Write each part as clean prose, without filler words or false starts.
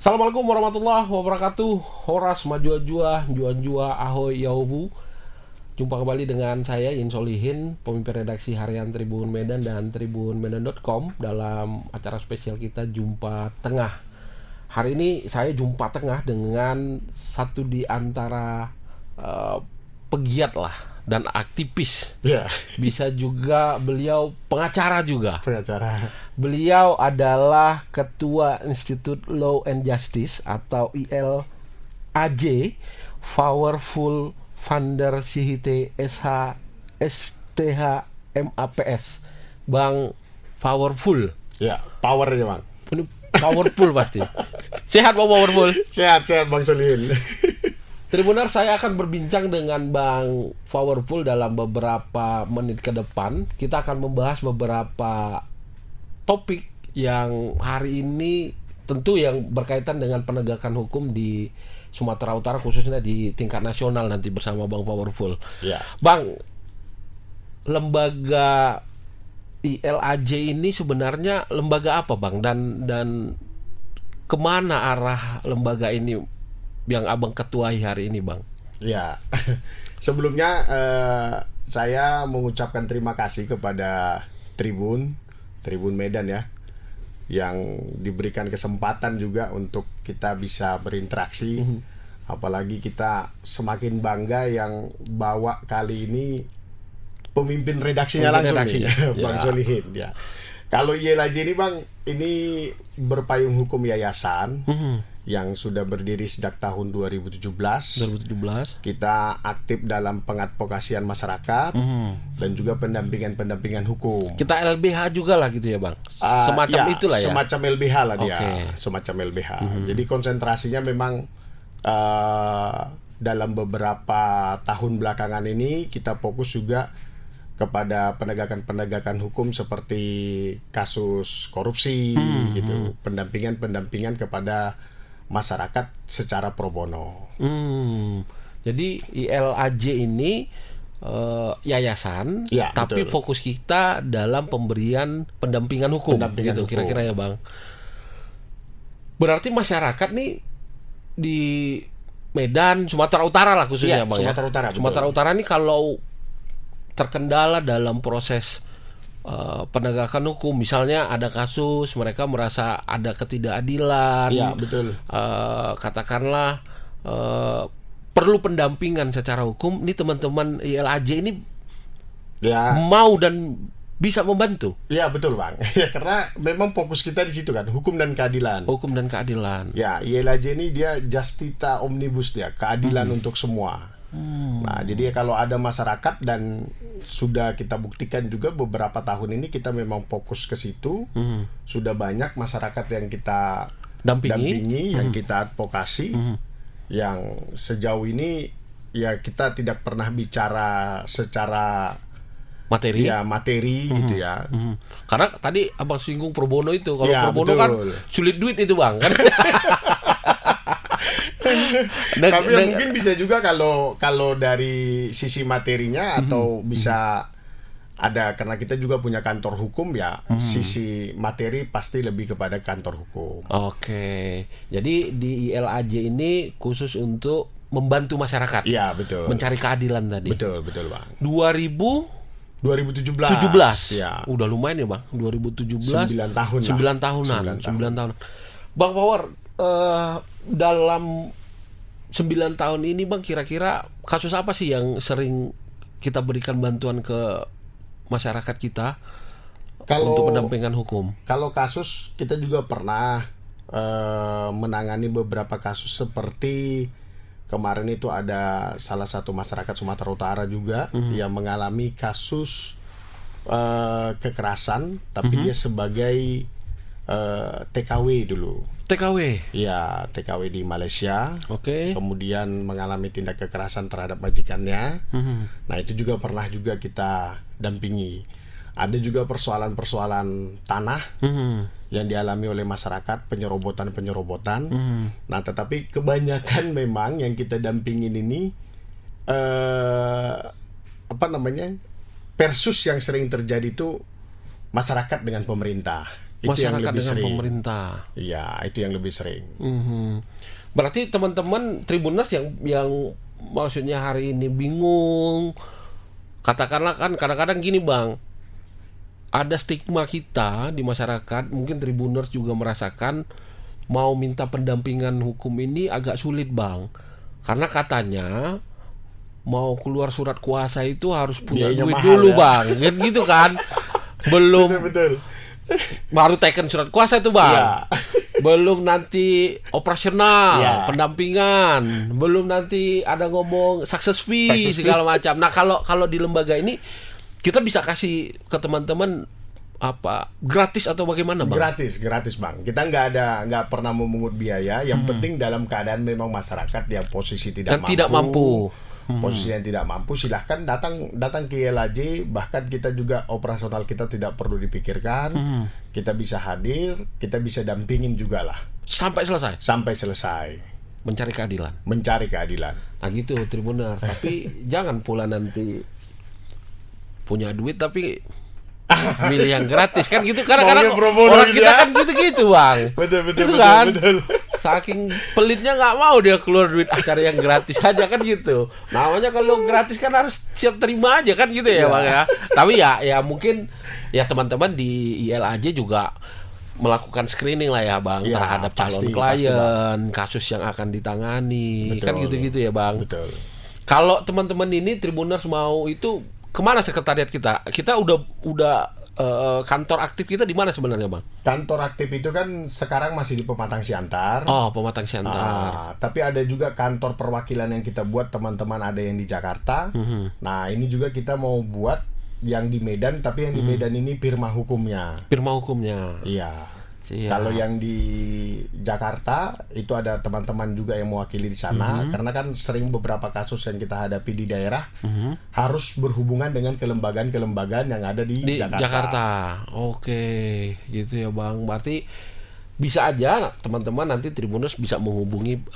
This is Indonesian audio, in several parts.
Assalamualaikum warahmatullahi wabarakatuh. Horas majua-jua, jua-jua, ahoy yaubu. Jumpa kembali dengan saya In Solihin, pemimpin redaksi harian Tribun Medan dan tribunmedan.com dalam acara spesial kita Jumpa Tengah. Hari ini saya jumpa tengah dengan satu di antara pegiat lah dan aktivis. Ya. Bisa juga beliau pengacara juga. Pengacara. Beliau adalah Ketua Institute Law and Justice atau ILAJ, Powerful Founder CHT SH STH MAPS. Bang Powerful. Ya, powernya Bang. Ini powerful pasti. Sehat Bang Powerful. Sehat-sehat Bang Solihin. Tribuner, saya akan berbincang dengan Bang Powerful dalam beberapa menit ke depan. Kita akan membahas beberapa topik yang hari ini tentu yang berkaitan dengan penegakan hukum di Sumatera Utara, khususnya di tingkat nasional nanti bersama Bang Powerful. Ya. Bang, lembaga ILAJ ini sebenarnya lembaga apa Bang? Dan kemana arah lembaga ini yang Abang ketuai hari ini Bang? Ya. Sebelumnya saya mengucapkan terima kasih kepada Tribun Medan ya, yang diberikan kesempatan juga untuk kita bisa berinteraksi. Apalagi kita semakin bangga yang bawa kali ini pemimpin redaksinya langsung nih, Bang Solihin ya. Kalau ILAJ ini Bang, ini berpayung hukum yayasan yang sudah berdiri sejak tahun 2017. Kita aktif dalam pengadvokasian masyarakat dan juga pendampingan hukum. Kita LBH juga lah gitu ya Bang. Semacam ya, itulah ya. Semacam LBH lah dia. Okay. Semacam LBH. Jadi konsentrasinya memang dalam beberapa tahun belakangan ini kita fokus juga kepada penegakan hukum seperti kasus korupsi gitu, pendampingan kepada masyarakat secara pro bono. Jadi ILAJ ini yayasan, Ya, tapi betul. fokus kita dalam pemberian pendampingan hukum, gitu hukum. kira-kira ya Bang. Berarti masyarakat nih di Medan, Sumatera Utara lah khususnya Ya, Bang Sumatera ya. Utara, betul. Sumatera Utara nih kalau terkendala dalam proses penegakan hukum, misalnya ada kasus mereka merasa ada ketidakadilan, Ya, betul. Katakanlah perlu pendampingan secara hukum, ini teman-teman ILAJ ini Ya. mau dan bisa membantu. Ya, betul Bang. Ya, karena memang fokus kita di situ kan, hukum dan keadilan. Hukum dan keadilan. Ya, ILAJ ini dia Justita Omnibus, dia keadilan untuk semua. Nah, jadi kalau ada masyarakat, dan sudah kita buktikan juga beberapa tahun ini kita memang fokus ke situ. Sudah banyak masyarakat yang kita dampingi, yang kita advokasi, yang sejauh ini ya kita tidak pernah bicara secara materi gitu ya. Karena tadi Abang singgung pro bono itu, kalau Ya, pro bono betul. kan sulit duit itu Bang kan. Tapi ya mungkin bisa juga kalau dari sisi materinya atau bisa ada, karena kita juga punya kantor hukum ya, sisi materi pasti lebih kepada kantor hukum. Oke. Jadi di ILAJ ini khusus untuk membantu masyarakat. Iya, betul. Mencari keadilan tadi. Betul Bang. 2017. Ya. Udah lumayan ya Bang. 2017. 9 tahun. 9 tahunan. 9 tahun. Bang Power, dalam 9 tahun ini Bang, kira-kira kasus apa sih yang sering kita berikan bantuan ke masyarakat kita untuk pendampingan hukum? Kalau kasus, kita juga pernah menangani beberapa kasus, seperti kemarin itu ada salah satu masyarakat Sumatera Utara juga yang mengalami kasus kekerasan, tapi dia sebagai TKW dulu. TKW? Ya, TKW di Malaysia. Oke. Kemudian mengalami tindak kekerasan terhadap majikannya. Nah, itu juga pernah juga kita dampingi. Ada juga persoalan-persoalan tanah yang dialami oleh masyarakat, penyerobotan. Nah, tetapi kebanyakan memang yang kita dampingin ini versus yang sering terjadi itu masyarakat dengan pemerintah. Itu yang masyarakat lebih dengan sering. pemerintah. Iya, itu yang lebih sering. Berarti teman-teman Tribuners yang maksudnya hari ini bingung, katakanlah kan kadang-kadang gini Bang, ada stigma kita di masyarakat, mungkin Tribuners juga merasakan mau minta pendampingan hukum ini agak sulit Bang, karena katanya mau keluar surat kuasa itu harus punya Biayanya duit mahal, dulu ya. Bang, kan gitu kan, belum Betul. baru teken surat kuasa itu Bang. Iya. Belum nanti operasional, Ya. pendampingan, belum nanti ada ngomong success fee Success fee. segala macam. Nah, kalau di lembaga ini kita bisa kasih ke teman-teman apa gratis atau bagaimana Bang? Gratis Bang. Kita nggak pernah memungut biaya. Yang penting dalam keadaan memang masyarakat yang posisi Dan tidak mampu. Posisi yang tidak mampu, silahkan datang ke ILAJ. Bahkan kita juga operasional kita tidak perlu dipikirkan. Kita bisa hadir, kita bisa dampingin juga lah Sampai selesai sampai selesai mencari keadilan. mencari keadilan. Nah gitu Tribuner. Tapi jangan pula nanti punya duit tapi milih yang gratis kan gitu. Kadang-kadang Maunya pro-bono orang gitu kita ya. kan gitu-gitu Bang. Betul Itu kan? betul. Saking pelitnya nggak mau dia keluar duit cari yang gratis aja kan gitu. Namanya kalau gratis kan harus siap terima aja kan gitu ya Bang ya. Tapi ya mungkin ya teman-teman di ILAJ juga melakukan screening lah ya Bang Ya, terhadap calon pasti, klien, kasus yang akan ditangani. Betul. Kan gitu-gitu ya Bang. Betul. Kalau teman-teman ini Tribuners mau itu kemana sekretariat kita? Kita udah kantor aktif kita di mana sebenarnya Bang? Kantor aktif itu kan sekarang masih di Pematang Siantar. Oh, Pematang Siantar. Tapi ada juga kantor perwakilan yang kita buat, teman-teman ada yang di Jakarta. Nah, ini juga kita mau buat yang di Medan, tapi yang di Medan ini firma hukumnya. Firma hukumnya. Iya. Iya. Kalau yang di Jakarta itu ada teman-teman juga yang mewakili di sana, karena kan sering beberapa kasus yang kita hadapi di daerah harus berhubungan dengan kelembagaan-kelembagaan yang ada di Jakarta. Oke, gitu ya Bang. Berarti bisa aja teman-teman nanti Tribuners bisa menghubungi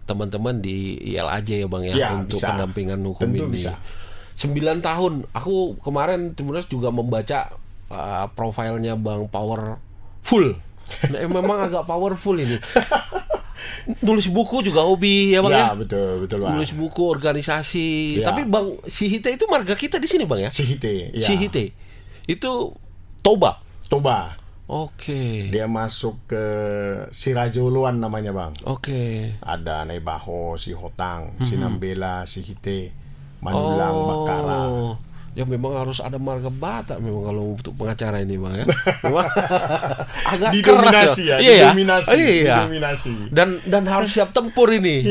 teman-teman di ILAJ ya Bang ya, Ya, untuk bisa. pendampingan hukum Tentu ini. bisa. 9 tahun. Aku kemarin Tribuners juga membaca profilnya Bang Powerful. Nah, memang agak powerful ini. Nulis buku juga hobi ya Bang ya. Ya, betul Bang. Nulis buku organisasi. Ya. Tapi Bang Sihite itu marga kita di sini Bang ya. Sihite, ya. Sihite. Itu Toba. Toba. Oke. Dia masuk ke Sirajoluan namanya Bang. Oke. Ada Naibaho, Sihotang, Sinambela, Sihite, Manulang, Bakara. Ya memang harus ada marga Batak memang kalau untuk pengacara ini Bang ya. Memang agak Didominasi keras ya, Iya ya. didominasi, Iya. didominasi. Dan harus siap tempur ini.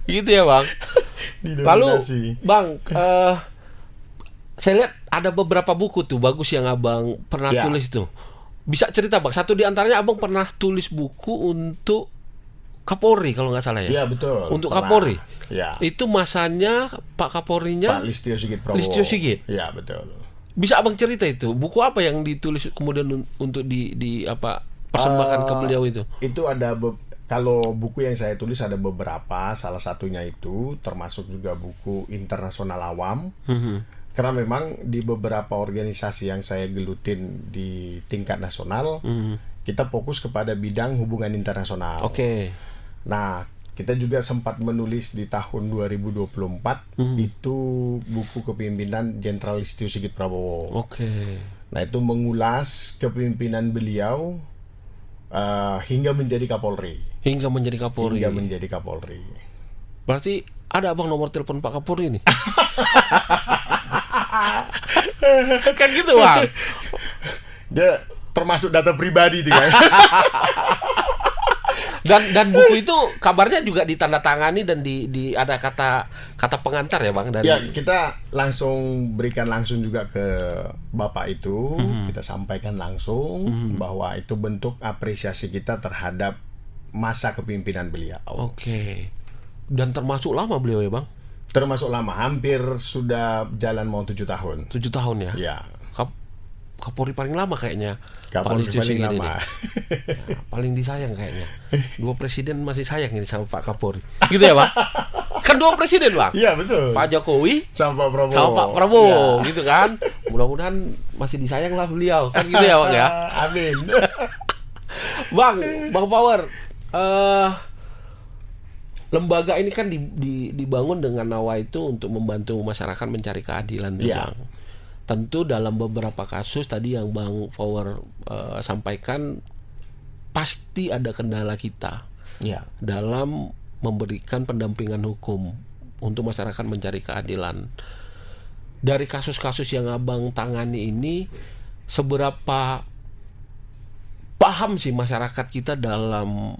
Gitu ya Bang. Lalu Didominasi. Bang, saya lihat ada beberapa buku tuh bagus yang Abang pernah Ya. tulis tuh. Bisa cerita Bang, satu di antaranya Abang pernah tulis buku untuk Kapolri kalau nggak salah ya. Iya betul. Untuk Pernah. Kapolri. Ya. Itu masanya Pak Kapolrinya Pak Listio Sigit Prabowo. Listio Sigit. Iya betul. Bisa Abang cerita itu buku apa yang ditulis kemudian untuk di apa persembahkan ke beliau itu? Itu ada kalau buku yang saya tulis ada beberapa, salah satunya itu termasuk juga buku Internasional Awam. Karena memang di beberapa organisasi yang saya gelutin di tingkat nasional, kita fokus kepada bidang hubungan internasional. Oke. Nah, kita juga sempat menulis di tahun 2024 itu buku kepemimpinan Jenderal Listio Sigit Prabowo. Oke. Nah, itu mengulas kepemimpinan beliau hingga menjadi Kapolri. Hingga menjadi Kapolri. Hingga menjadi Kapolri. Berarti ada Abang nomor telepon Pak Kapolri ini? Kan gitu Bang. Dia termasuk data pribadi itu kan. Dan buku itu kabarnya juga ditandatangani dan di ada kata pengantar ya Bang dari. Ya, kita langsung berikan langsung juga ke Bapak itu, kita sampaikan langsung bahwa itu bentuk apresiasi kita terhadap masa kepemimpinan beliau. Oke. Dan termasuk lama beliau ya Bang? Termasuk lama, hampir sudah jalan mau 7 tahun. 7 tahun ya? Ya, Kapolri paling lama kayaknya. Kapolri Pak Listio paling Sigit lama. ini. Ya, paling disayang kayaknya. 2 presiden masih sayang ini sama Pak Kapolri. Gitu ya Bang? Kan 2 presiden, Bang. Iya, betul. Pak Jokowi sama Pak Prabowo. sama Pak Prabowo Ya. gitu kan. Mudah-mudahan masih disayang lah beliau. Kan gitu ya, Bang ya. Amin. Bang Power, lembaga ini kan dibangun dengan nawa itu untuk membantu masyarakat mencari keadilan tuh, Iya. Bang. Tentu dalam beberapa kasus tadi yang Bang Power sampaikan pasti ada kendala kita Iya. dalam memberikan pendampingan hukum untuk masyarakat mencari keadilan. Dari kasus-kasus yang Abang tangani ini, seberapa paham sih masyarakat kita dalam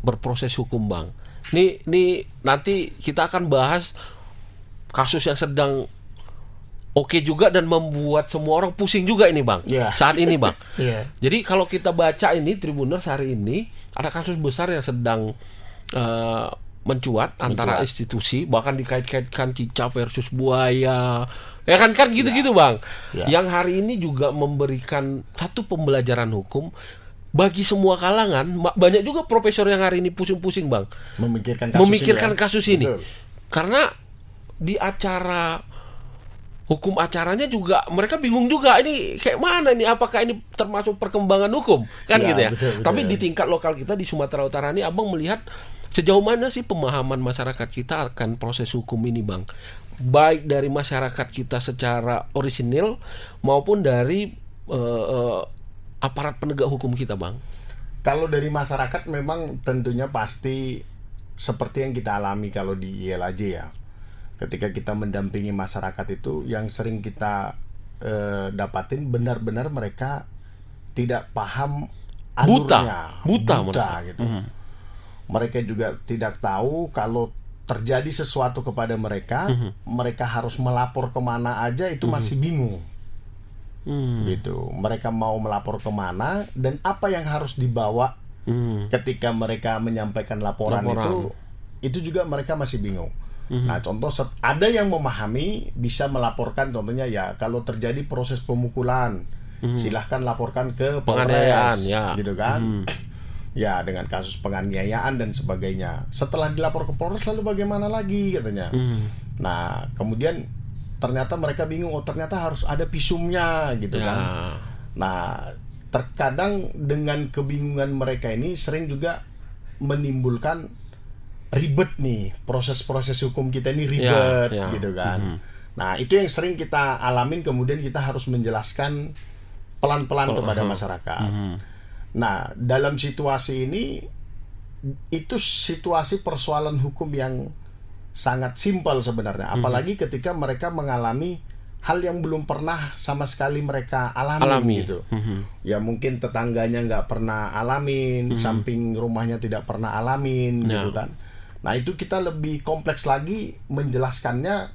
berproses hukum, Bang? Nih nanti kita akan bahas kasus yang sedang oke juga dan membuat semua orang pusing juga ini, Bang. Yeah. Saat ini, Bang. Iya. Jadi kalau kita baca ini Tribuners hari ini ada kasus besar yang sedang mencuat antara institusi, bahkan dikait-kaitkan cicak versus buaya. Ya kan gitu-gitu, Bang. Ya. Yang hari ini juga memberikan satu pembelajaran hukum bagi semua kalangan. Banyak juga profesor yang hari ini pusing-pusing, Bang, Memikirkan kasus ini. Betul. Karena di acara hukum acaranya juga mereka bingung juga, ini kayak mana ini, apakah ini termasuk perkembangan hukum kan Ya, gitu ya. betul. Tapi di tingkat lokal kita di Sumatera Utara ini, Abang melihat sejauh mana sih pemahaman masyarakat kita akan proses hukum ini, Bang? Baik dari masyarakat kita secara orisinil maupun dari aparat penegak hukum kita, Bang. Kalau dari masyarakat memang tentunya pasti seperti yang kita alami kalau di ILAJ ya. Ketika kita mendampingi masyarakat itu, yang sering kita dapatin benar-benar mereka tidak paham alurnya, buta gitu. Mereka juga tidak tahu kalau terjadi sesuatu kepada mereka, mereka harus melapor kemana aja itu masih bingung. Gitu. Mereka mau melapor kemana dan apa yang harus dibawa ketika mereka menyampaikan laporan. Itu juga mereka masih bingung. Nah, contoh ada yang memahami bisa melaporkan, contohnya ya kalau terjadi proses pemukulan, silahkan laporkan ke Polres, gitu kan. Ya, dengan kasus penganiayaan dan sebagainya. Setelah dilapor ke Polres lalu bagaimana lagi katanya. Nah, kemudian ternyata mereka bingung, oh ternyata harus ada visumnya gitu kan. Nah, terkadang dengan kebingungan mereka ini sering juga menimbulkan ribet nih, proses-proses hukum kita ini ribet gitu kan. Nah, itu yang sering kita alamin, kemudian kita harus menjelaskan pelan-pelan kepada masyarakat. Nah, dalam situasi ini, itu situasi persoalan hukum yang sangat simpel sebenarnya. Apalagi ketika mereka mengalami hal yang belum pernah sama sekali mereka alami. Gitu. Ya mungkin tetangganya nggak pernah alamin, samping rumahnya tidak pernah alamin, gitu kan. Nah, itu kita lebih kompleks lagi menjelaskannya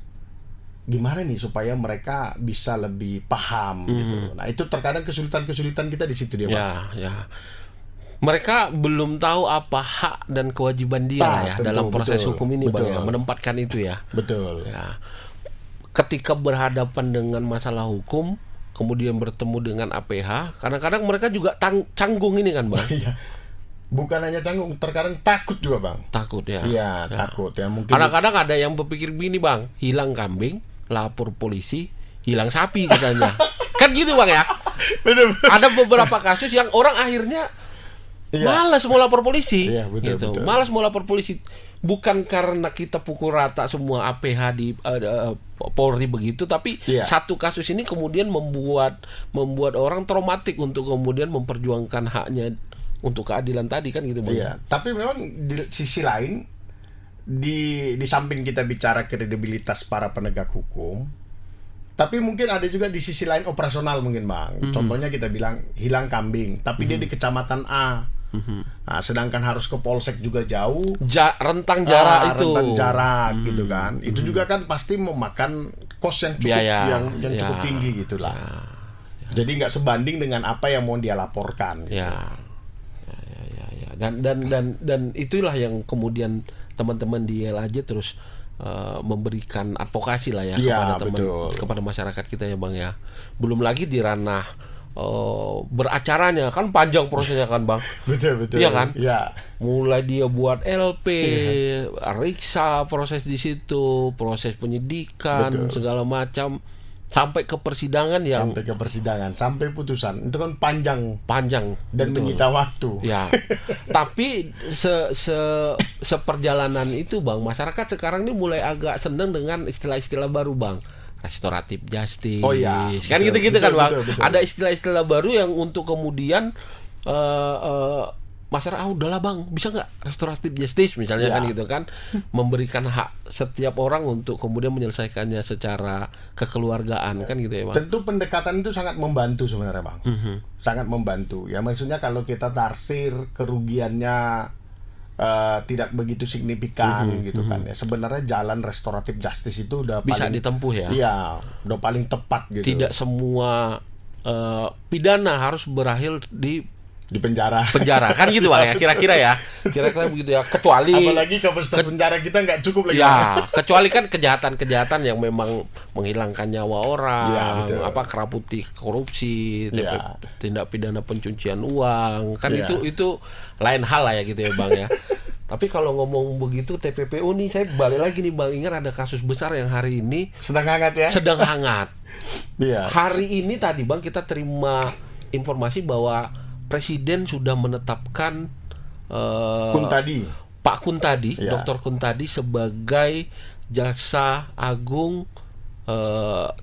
gimana nih supaya mereka bisa lebih paham gitu. Nah, itu terkadang kesulitan-kesulitan kita di situ dia, Pak. Ya. Mereka belum tahu apa hak dan kewajiban dia dalam proses hukum ini, Bang, ya, menempatkan itu ya. Betul. Ya. Ketika berhadapan dengan masalah hukum, kemudian bertemu dengan APH, kadang-kadang mereka juga canggung ini kan, Bang. Bukan hanya canggung, terkadang takut juga, Bang. Takut ya. Iya, takut ya. Mungkin kadang-kadang ada yang berpikir begini, Bang, hilang kambing, lapor polisi, hilang sapi katanya. Kan gitu, Bang ya. Ada beberapa kasus yang orang akhirnya malas mau lapor polisi. Betul. Malas mau lapor polisi. Bukan karena kita pukul rata semua APH di Polri begitu, tapi satu kasus ini kemudian membuat orang traumatik untuk kemudian memperjuangkan haknya untuk keadilan tadi kan gitu, Bang. Iya, tapi memang di sisi lain di samping kita bicara kredibilitas para penegak hukum, tapi mungkin ada juga di sisi lain operasional mungkin, Bang. Contohnya kita bilang hilang kambing, tapi dia di kecamatan A. Nah, sedangkan harus ke polsek juga jauh, rentang jarak gitu kan. Itu juga kan pasti memakan kos yang cukup yang cukup tinggi gitulah. Jadi nggak sebanding dengan apa yang mau dia laporkan. Gitu. Dan itulah yang kemudian teman-teman di ILAJ terus memberikan advokasi lah kepada kepada masyarakat kita ya, Bang ya. Belum lagi di ranah beracaranya kan panjang prosesnya kan Bang. Betul. Iya kan? Iya. Mulai dia buat LP, riksa proses di situ, proses penyidikan Betul. segala macam sampai ke persidangan yang Sampai ke persidangan, sampai putusan. Itu kan panjang panjang dan betul. menyita waktu. Ya, tapi seperjalanan itu Bang, masyarakat sekarang ini mulai agak seneng dengan istilah-istilah baru Bang. Restoratif justice, Oh iya, kan betul, gitu-gitu kan betul, Bang. betul. Ada istilah-istilah baru yang untuk kemudian masyarakat, udahlah Bang, bisa nggak restoratif justice misalnya Ya. kan gitu kan, memberikan hak setiap orang untuk kemudian menyelesaikannya secara kekeluargaan kan gitu ya Bang. Tentu pendekatan itu sangat membantu sebenarnya Bang. Sangat membantu. Ya maksudnya kalau kita tarsir kerugiannya tidak begitu signifikan gitu kan ya. Sebenarnya jalan restoratif justice itu udah Bisa paling ditempuh ya. Iya, udah paling tepat gitu. Tidak semua pidana harus berakhir di Di penjara. penjara kan gitu Bang ya, kira-kira begitu ya, kecuali Apalagi kapasitas penjara kita nggak cukup lagi. ya kecuali kan kejahatan-kejahatan yang memang menghilangkan nyawa orang, Ya, betul. keraputi korupsi, Ya. tindak pidana pencucian uang kan, Ya. itu lain hal lah ya gitu ya Bang ya. Tapi kalau ngomong begitu TPPU nih, saya balik lagi nih Bang, ingat ada kasus besar yang hari ini Sedang hangat ya. sedang hangat. Iya. Hari ini tadi Bang kita terima informasi bahwa Presiden sudah menetapkan Kuntadi. Pak Kuntadi, Ya. Dr. Kuntadi sebagai Jaksa Agung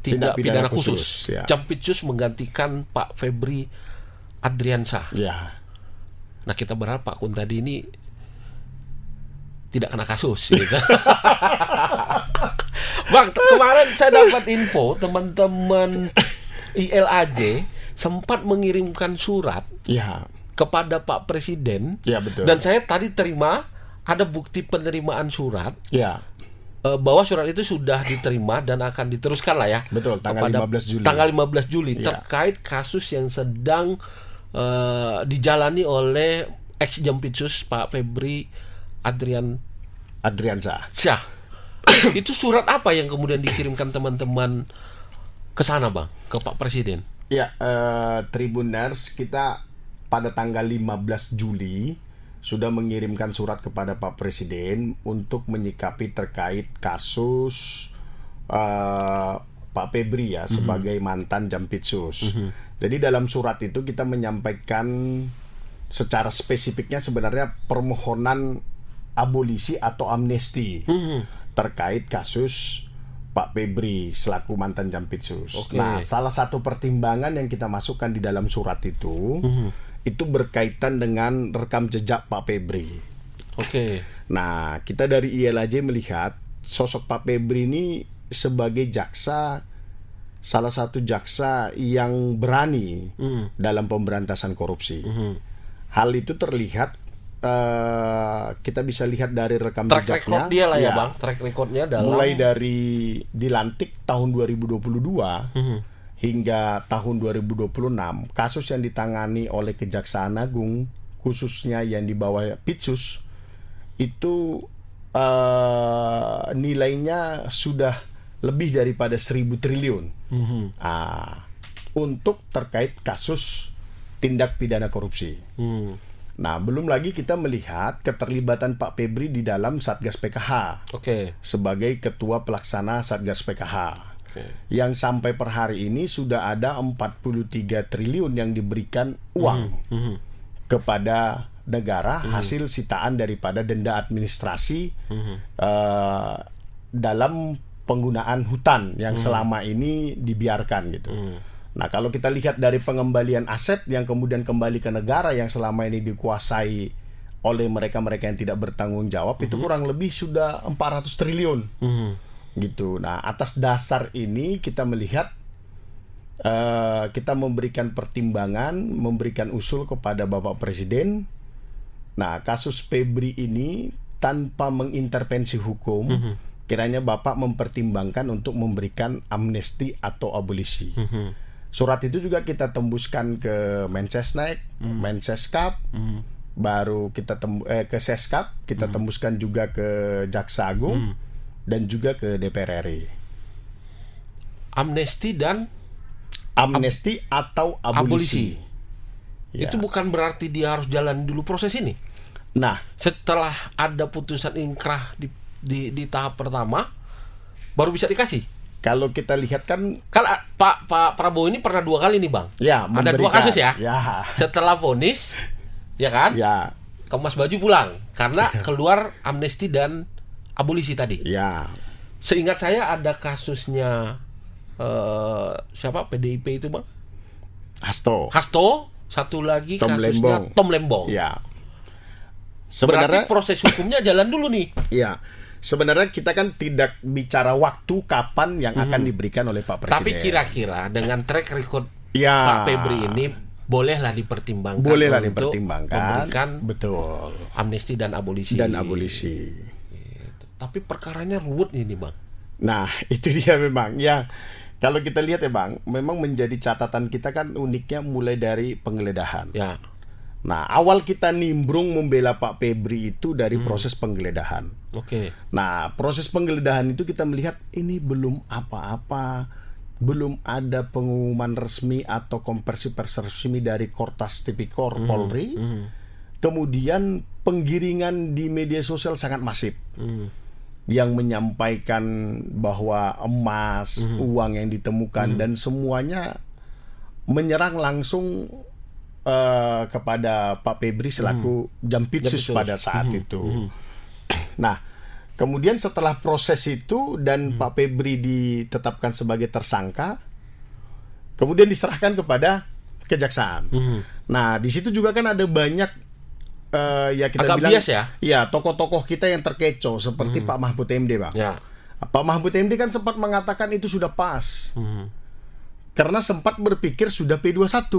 Tindak Pidana Khusus. Ya. Jampitsus menggantikan Pak Febri Adriansyah. Ya. Nah kita berharap Pak Kuntadi ini tidak kena kasus gitu. Bang, kemarin saya dapat info teman-teman ILAJ sempat mengirimkan surat Ya. kepada Pak Presiden. Ya, betul. Dan saya tadi terima ada bukti penerimaan surat Ya. bahwa surat itu sudah diterima dan akan diteruskan lah ya. Betul, tanggal kepada 15 Juli. Tanggal 15 Juli Ya. terkait kasus yang sedang dijalani oleh ex Jampitsus Pak Febri Adriansyah. Itu surat apa yang kemudian dikirimkan teman-teman ke sana Bang, ke Pak Presiden? Ya, Tribuners kita pada tanggal 15 Juli sudah mengirimkan surat kepada Pak Presiden untuk menyikapi terkait kasus Pak Febri ya sebagai mantan Jampitsus. Jadi dalam surat itu kita menyampaikan secara spesifiknya sebenarnya permohonan abolisi atau amnesti terkait kasus Pak Febri selaku mantan Jampitsus. Oke. Nah, salah satu pertimbangan yang kita masukkan di dalam surat itu berkaitan dengan rekam jejak Pak Febri. Oke. Nah, kita dari ILAJ melihat sosok Pak Febri ini sebagai jaksa, salah satu jaksa yang berani dalam pemberantasan korupsi. Hal itu terlihat, kita bisa lihat dari rekam Track jejaknya. record dia lah ya Ya, Bang, track recordnya dalam mulai dari dilantik tahun 2022 hingga tahun 2026, kasus yang ditangani oleh Kejaksaan Agung, khususnya yang di bawah Pitsus, itu nilainya sudah lebih daripada 1.000 triliun untuk terkait kasus tindak pidana korupsi. Nah, belum lagi kita melihat keterlibatan Pak Febri di dalam Satgas PKH Oke. sebagai ketua pelaksana Satgas PKH. Oke. Yang sampai per hari ini sudah ada 43 triliun yang diberikan uang kepada negara hasil sitaan daripada denda administrasi dalam penggunaan hutan yang selama ini dibiarkan gitu. Nah, kalau kita lihat dari pengembalian aset yang kemudian kembali ke negara yang selama ini dikuasai oleh mereka-mereka yang tidak bertanggung jawab, itu kurang lebih sudah 400 triliun. Gitu. Nah, atas dasar ini kita melihat kita memberikan pertimbangan, memberikan usul kepada Bapak Presiden. Nah, kasus Febri ini tanpa mengintervensi hukum, kiranya Bapak mempertimbangkan untuk memberikan amnesti atau abolisi. Surat itu juga kita tembuskan ke Mensesnek, Menseskap, baru kita ke Seskap, kita tembuskan juga ke Jaksa Agung dan juga ke DPR RI. Amnesti dan amnesti atau abolisi. Ya. Itu bukan berarti dia harus jalan dulu proses ini. Nah, Setelah ada putusan inkrah di tahap pertama, baru bisa dikasih. kalau kita lihat kan, Pak Prabowo ini pernah 2 kali nih Bang. ya Ada 2 memberikan. kasus ya. Ya, Setelah vonis, ya kan? ya, Kemas baju pulang karena keluar amnesti dan abolisi tadi. ya. Seingat saya ada kasusnya siapa PDIP itu Bang? Hasto. Satu lagi Tom kasusnya Lembong. Tom Lembong. Ya. Berarti Sebenarnya, proses hukumnya jalan dulu nih. ya. Sebenarnya kita kan tidak bicara waktu kapan yang akan diberikan oleh Pak Presiden. Tapi kira-kira dengan track record Ya. Pak Febri ini bolehlah dipertimbangkan Bolehlah untuk dipertimbangkan. memberikan Betul. amnesti dan abolisi. Dan abolisi. Gitu. Tapi perkaranya ruwet ini Bang. Nah, itu dia memang. Ya, kalau kita lihat ya Bang, memang menjadi catatan kita kan uniknya mulai dari penggeledahan. Ya. Nah, awal kita nimbrung membela Pak Febri itu dari proses penggeledahan. Oke. Nah, proses penggeledahan itu kita melihat ini belum apa-apa, belum ada pengumuman resmi atau konversi pers resmi dari Kortas Tipikor Polri. Kemudian penggiringan di media sosial sangat masif. Yang menyampaikan bahwa emas, uang yang ditemukan dan semuanya menyerang langsung kepada Pak Febri selaku Jampitsus pada saat itu. Nah, kemudian setelah proses itu dan Pak Febri ditetapkan sebagai tersangka, kemudian diserahkan kepada kejaksaan. Nah, di situ juga kan ada banyak ya kita Agak bilang bias ya? Ya, tokoh-tokoh kita yang terkecoh seperti Pak Mahfud MD, Bang. Ya. Pak Mahfud MD kan sempat mengatakan itu sudah pas. Karena sempat berpikir sudah P21.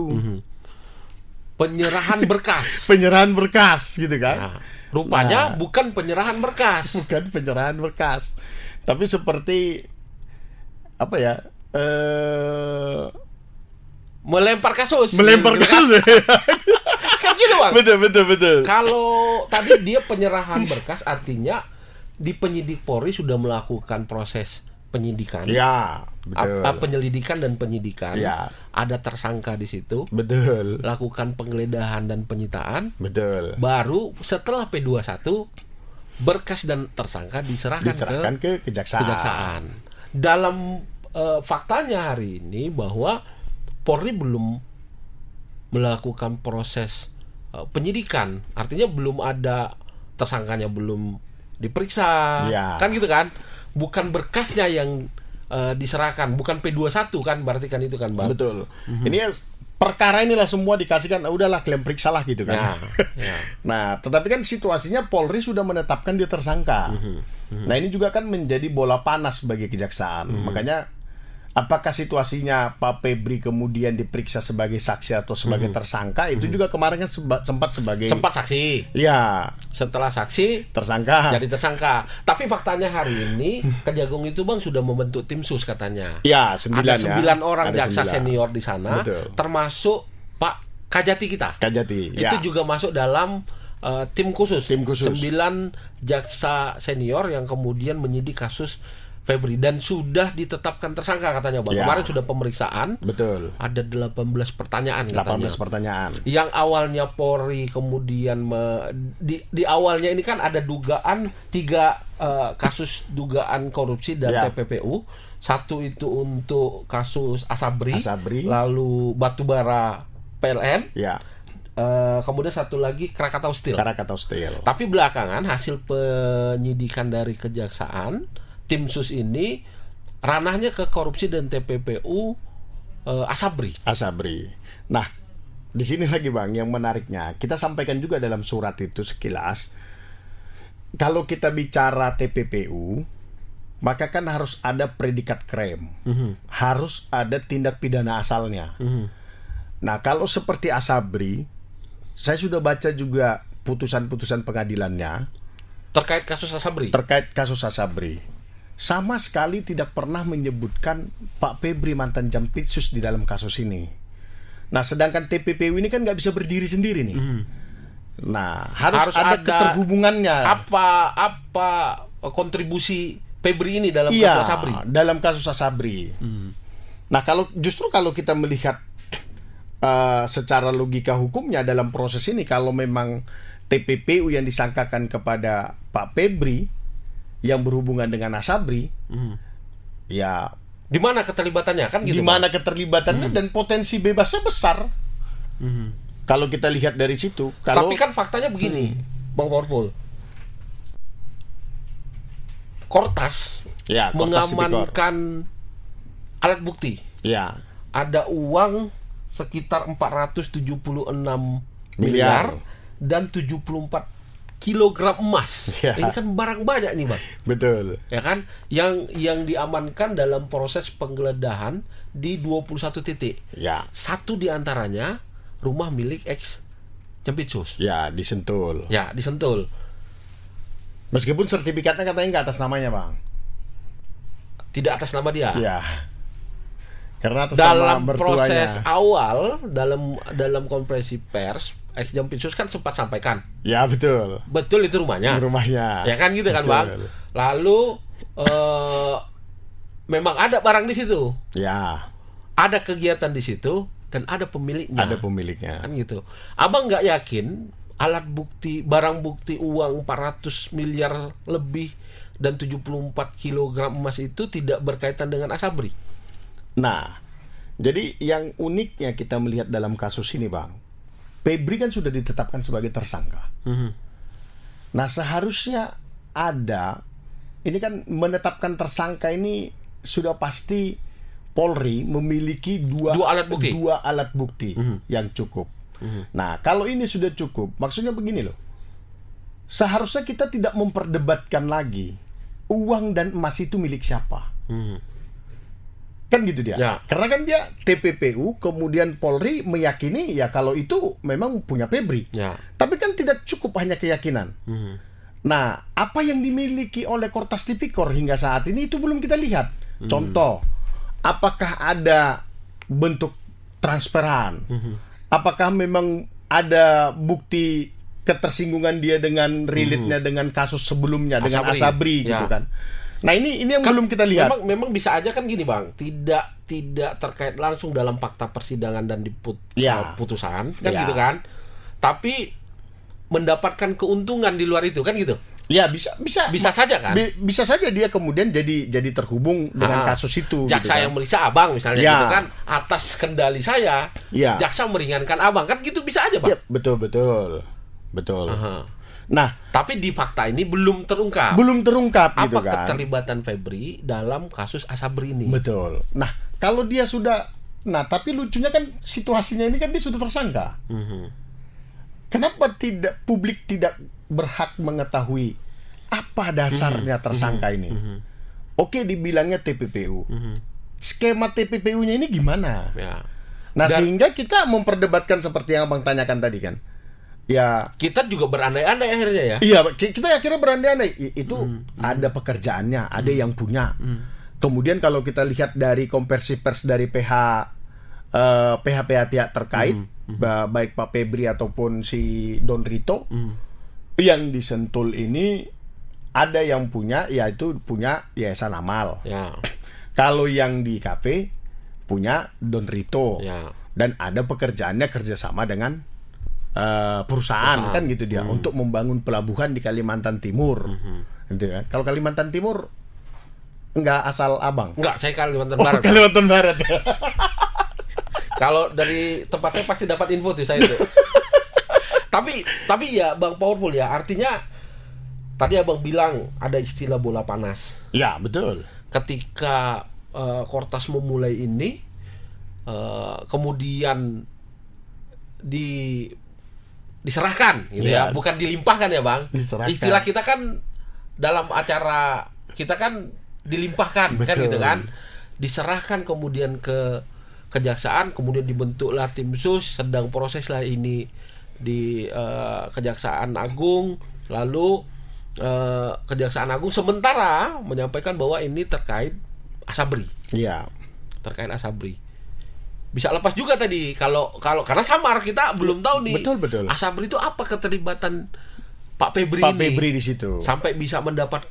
Penyerahan berkas. Penyerahan berkas gitu kan. Nah, rupanya bukan penyerahan berkas. Bukan penyerahan berkas. Tapi seperti apa ya? Melempar kasus. Melempar Gitu kan? kasus. Kan gitu Bang. Betul. Kalau tadi dia penyerahan berkas artinya di penyidik Polri sudah melakukan proses penyidikan. Ya, betul. Penyelidikan dan penyidikan. Ya. Ada tersangka di situ. Betul. Lakukan penggeledahan dan penyitaan. Betul. Baru setelah P21 berkas dan tersangka diserahkan ke kejaksaan. Dalam faktanya hari ini bahwa Polri belum melakukan proses penyidikan, artinya belum ada tersangkanya, belum diperiksa, Ya. kan gitu kan? Bukan berkasnya yang diserahkan, bukan P21 kan, berarti kan itu kan Bang. Betul. Ini perkara inilah semua dikasihkan, udahlah kalian periksa lah gitu kan. Ya. Nah, tetapi kan situasinya Polri sudah menetapkan dia tersangka. Nah, ini juga kan menjadi bola panas bagi kejaksaan. Makanya apakah situasinya Pak Febri kemudian diperiksa sebagai saksi atau sebagai tersangka, itu juga kemarin kan sempat sebagai saksi. Ya, Setelah saksi tersangka. jadi tersangka. Tapi faktanya hari ini Kejagung itu Bang sudah membentuk tim sus katanya. Ya, 9 Ada ya. 9 orang Ada jaksa 9. senior di sana, Betul. termasuk Pak Kajati kita. Kajati. Itu Ya. juga masuk dalam tim khusus. Tim khusus. 9 jaksa senior yang kemudian menyidik kasus Febri dan sudah ditetapkan tersangka katanya Bang. Ya. Kemarin sudah pemeriksaan. Betul. Ada 18 pertanyaan 18 katanya. pertanyaan. Yang awalnya Polri kemudian di awalnya ini kan ada dugaan 3 kasus dugaan korupsi dan Ya. TPPU. Satu itu untuk kasus Asabri. Lalu batubara PLN. Ya. Kemudian satu lagi Krakatau Steel. Krakatau Steel. Tapi belakangan hasil penyidikan dari kejaksaan, tim sus ini ranahnya ke korupsi dan TPPU Asabri. Nah, di sini lagi Bang yang menariknya. Kita sampaikan juga dalam surat itu sekilas. Kalau kita bicara TPPU, maka kan harus ada predikat krem. Harus ada tindak pidana asalnya. Nah, kalau seperti Asabri, saya sudah baca juga putusan-putusan pengadilannya Terkait kasus Asabri. Sama sekali tidak pernah menyebutkan Pak Febri mantan Jampitsus di dalam kasus ini. Nah, sedangkan TPPU ini kan nggak bisa berdiri sendiri nih. Nah, harus ada keterhubungannya. Apa kontribusi Febri ini dalam kasus Asabri? Dalam kasus Asabri. Nah, kalau kita melihat secara logika hukumnya dalam proses ini, kalau memang TPPU yang disangkakan kepada Pak Febri yang berhubungan dengan Asabri, ya Di mana keterlibatannya kan gitu. di mana keterlibatannya dan potensi bebasnya besar. Kalau kita lihat dari situ, Tapi kan faktanya begini, Bang Powerful. Kortas ya, Kortas Tipikor. mengamankan alat bukti. Ya, Ada uang sekitar 476 miliar Miliar. dan 74 kilogram emas. Ya. Ini kan barang banyak nih, Bang. betul. Ya kan? Yang diamankan dalam proses penggeledahan di 21 titik. Ya, Satu di antaranya rumah milik ex Jampitsus. ya di Sentul. Ya, di Sentul. Meskipun sertifikatnya katanya nggak atas namanya, Bang. Tidak atas nama dia. Ya. Karena atas nama Dalam mertuanya. proses awal, dalam konferensi pers, ex Jampitsus kan sempat sampaikan, Ya, betul. betul itu rumahnya. Rumahnya. Ya kan gitu kan, Betul. Bang. Lalu memang ada barang di situ. Ya, Ada kegiatan di situ dan ada pemiliknya. ada pemiliknya. Kan gitu. Abang nggak yakin alat bukti, barang bukti uang 400 miliar lebih dan 74 kilogram emas itu tidak berkaitan dengan Asabri. Nah, jadi yang uniknya kita melihat dalam kasus ini, Bang, Febri kan sudah ditetapkan sebagai tersangka. Nah, seharusnya ada, ini kan menetapkan tersangka ini sudah pasti Polri memiliki dua alat bukti yang cukup. Nah, kalau ini sudah cukup, maksudnya begini loh. Seharusnya kita tidak memperdebatkan lagi uang dan emas itu milik siapa. Kan gitu dia. Ya. Karena kan dia TPPU, kemudian Polri meyakini ya kalau itu memang punya Febri. Ya. Tapi kan tidak cukup hanya keyakinan. Nah, apa yang dimiliki oleh Kortas Tipikor hingga saat ini itu belum kita lihat. Contoh, apakah ada bentuk transferan? Apakah memang ada bukti ketersinggungan dia dengan relate-nya dengan kasus sebelumnya dengan Asabri gitu Ya. kan? Nah, ini yang belum kita lihat. Memang bisa aja kan gini, Bang. Tidak terkait langsung dalam fakta persidangan dan di Ya. putusan kan Ya. gitu kan. Tapi mendapatkan keuntungan di luar itu kan gitu. Ya, bisa saja kan. Bisa saja dia kemudian jadi terhubung dengan kasus itu. Jaksa gitu kan. yang meriksa Abang misalnya Ya. gitu kan, atas kendali saya, Ya. jaksa meringankan Abang kan gitu bisa aja, Bang. Ya, betul. Aha. Nah, Tapi di fakta ini belum terungkap. belum terungkap gitu Apa kan. keterlibatan Febri dalam kasus Asabri ini? Betul. Nah, kalau dia sudah, tapi lucunya kan situasinya ini kan dia sudah tersangka. Kenapa publik tidak berhak mengetahui apa dasarnya tersangka ini? Oke, dibilangnya TPPU. Skema TPPU-nya ini gimana? Ya. Nah, sehingga kita memperdebatkan seperti yang Abang tanyakan tadi kan. Ya, Kita juga berandai-andai akhirnya ya. iya, kita akhirnya berandai-andai. Itu ada pekerjaannya, ada yang punya. Kemudian kalau kita lihat dari konversi pers dari pihak terkait, baik Pak Febri ataupun si Don Rito, yang di Sentul ini ada yang punya, yaitu punya Yayasan Amal. Ya. Kalau yang di kafe punya Don Rito. Ya. Dan ada pekerjaannya kerjasama dengan perusahaan kan gitu dia untuk membangun pelabuhan di Kalimantan Timur. Gitu kan. Kalau Kalimantan Timur enggak asal Abang. Enggak, saya Kalimantan Barat. Kalimantan Barat. Kalau dari tempatnya pasti dapat info tuh saya itu. tapi ya Bang Powerful ya, artinya tadi Abang bilang ada istilah bola panas. Ya, betul. Ketika Kortas memulai ini, kemudian diserahkan gitu ya, bukan dilimpahkan ya, Bang. Diserahkan. Istilah kita kan dalam acara kita kan dilimpahkan. Betul. Kan gitu kan. Diserahkan kemudian ke kejaksaan, kemudian dibentuklah tim sus, sedang proseslah ini di Kejaksaan Agung, lalu Kejaksaan Agung sementara menyampaikan bahwa ini terkait Asabri. Iya. Terkait Asabri. Bisa lepas juga tadi kalau karena samar kita belum tahu nih. Betul. Asabri itu apa keterlibatan Pak Febri ini? Pak Febri di situ. Sampai bisa mendapat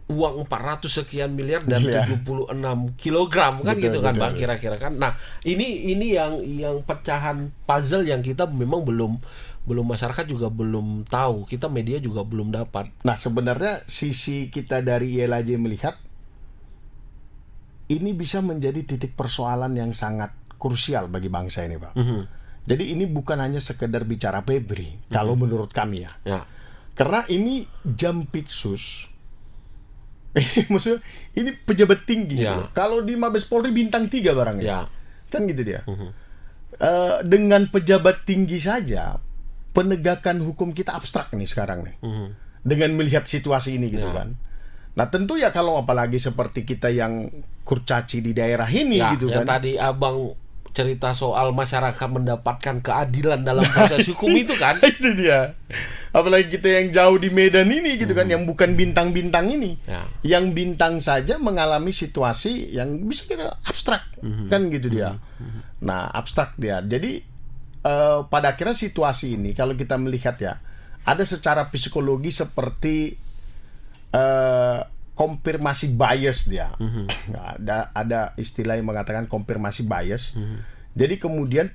uang 400 sekian miliar dan Iya. 76 kilogram kan, Betul, gitu kan betul. Bang, kira-kira kan. Nah, ini yang pecahan puzzle yang kita memang belum masyarakat juga belum tahu, kita media juga belum dapat. Nah, sebenarnya sisi kita dari YLAJ melihat ini bisa menjadi titik persoalan yang sangat krusial bagi bangsa ini, Pak. Jadi ini bukan hanya sekedar bicara Febri, kalau menurut kami ya. Ya. Karena ini jampitsus. Maksudnya ini pejabat tinggi. Ya. Gitu. Kalau di Mabes Polri bintang 3 barangnya. Ya. Kan gitu dia. Dengan pejabat tinggi saja, penegakan hukum kita abstrak nih sekarang nih. Dengan melihat situasi ini gitu Ya. kan. Nah tentu ya kalau apalagi seperti kita yang kurcaci di daerah ini Ya, gitu yang kan. tadi Abang cerita soal masyarakat mendapatkan keadilan dalam proses hukum itu kan. Itu dia. Apalagi kita yang jauh di Medan ini gitu kan, yang bukan bintang-bintang ini. Ya. Yang bintang saja mengalami situasi yang bisa kita abstrak. Kan gitu dia. Nah, abstrak dia. Jadi pada akhirnya situasi ini kalau kita melihat ya, ada secara psikologi seperti konfirmasi bias dia. Ada istilah yang mengatakan konfirmasi bias. Jadi kemudian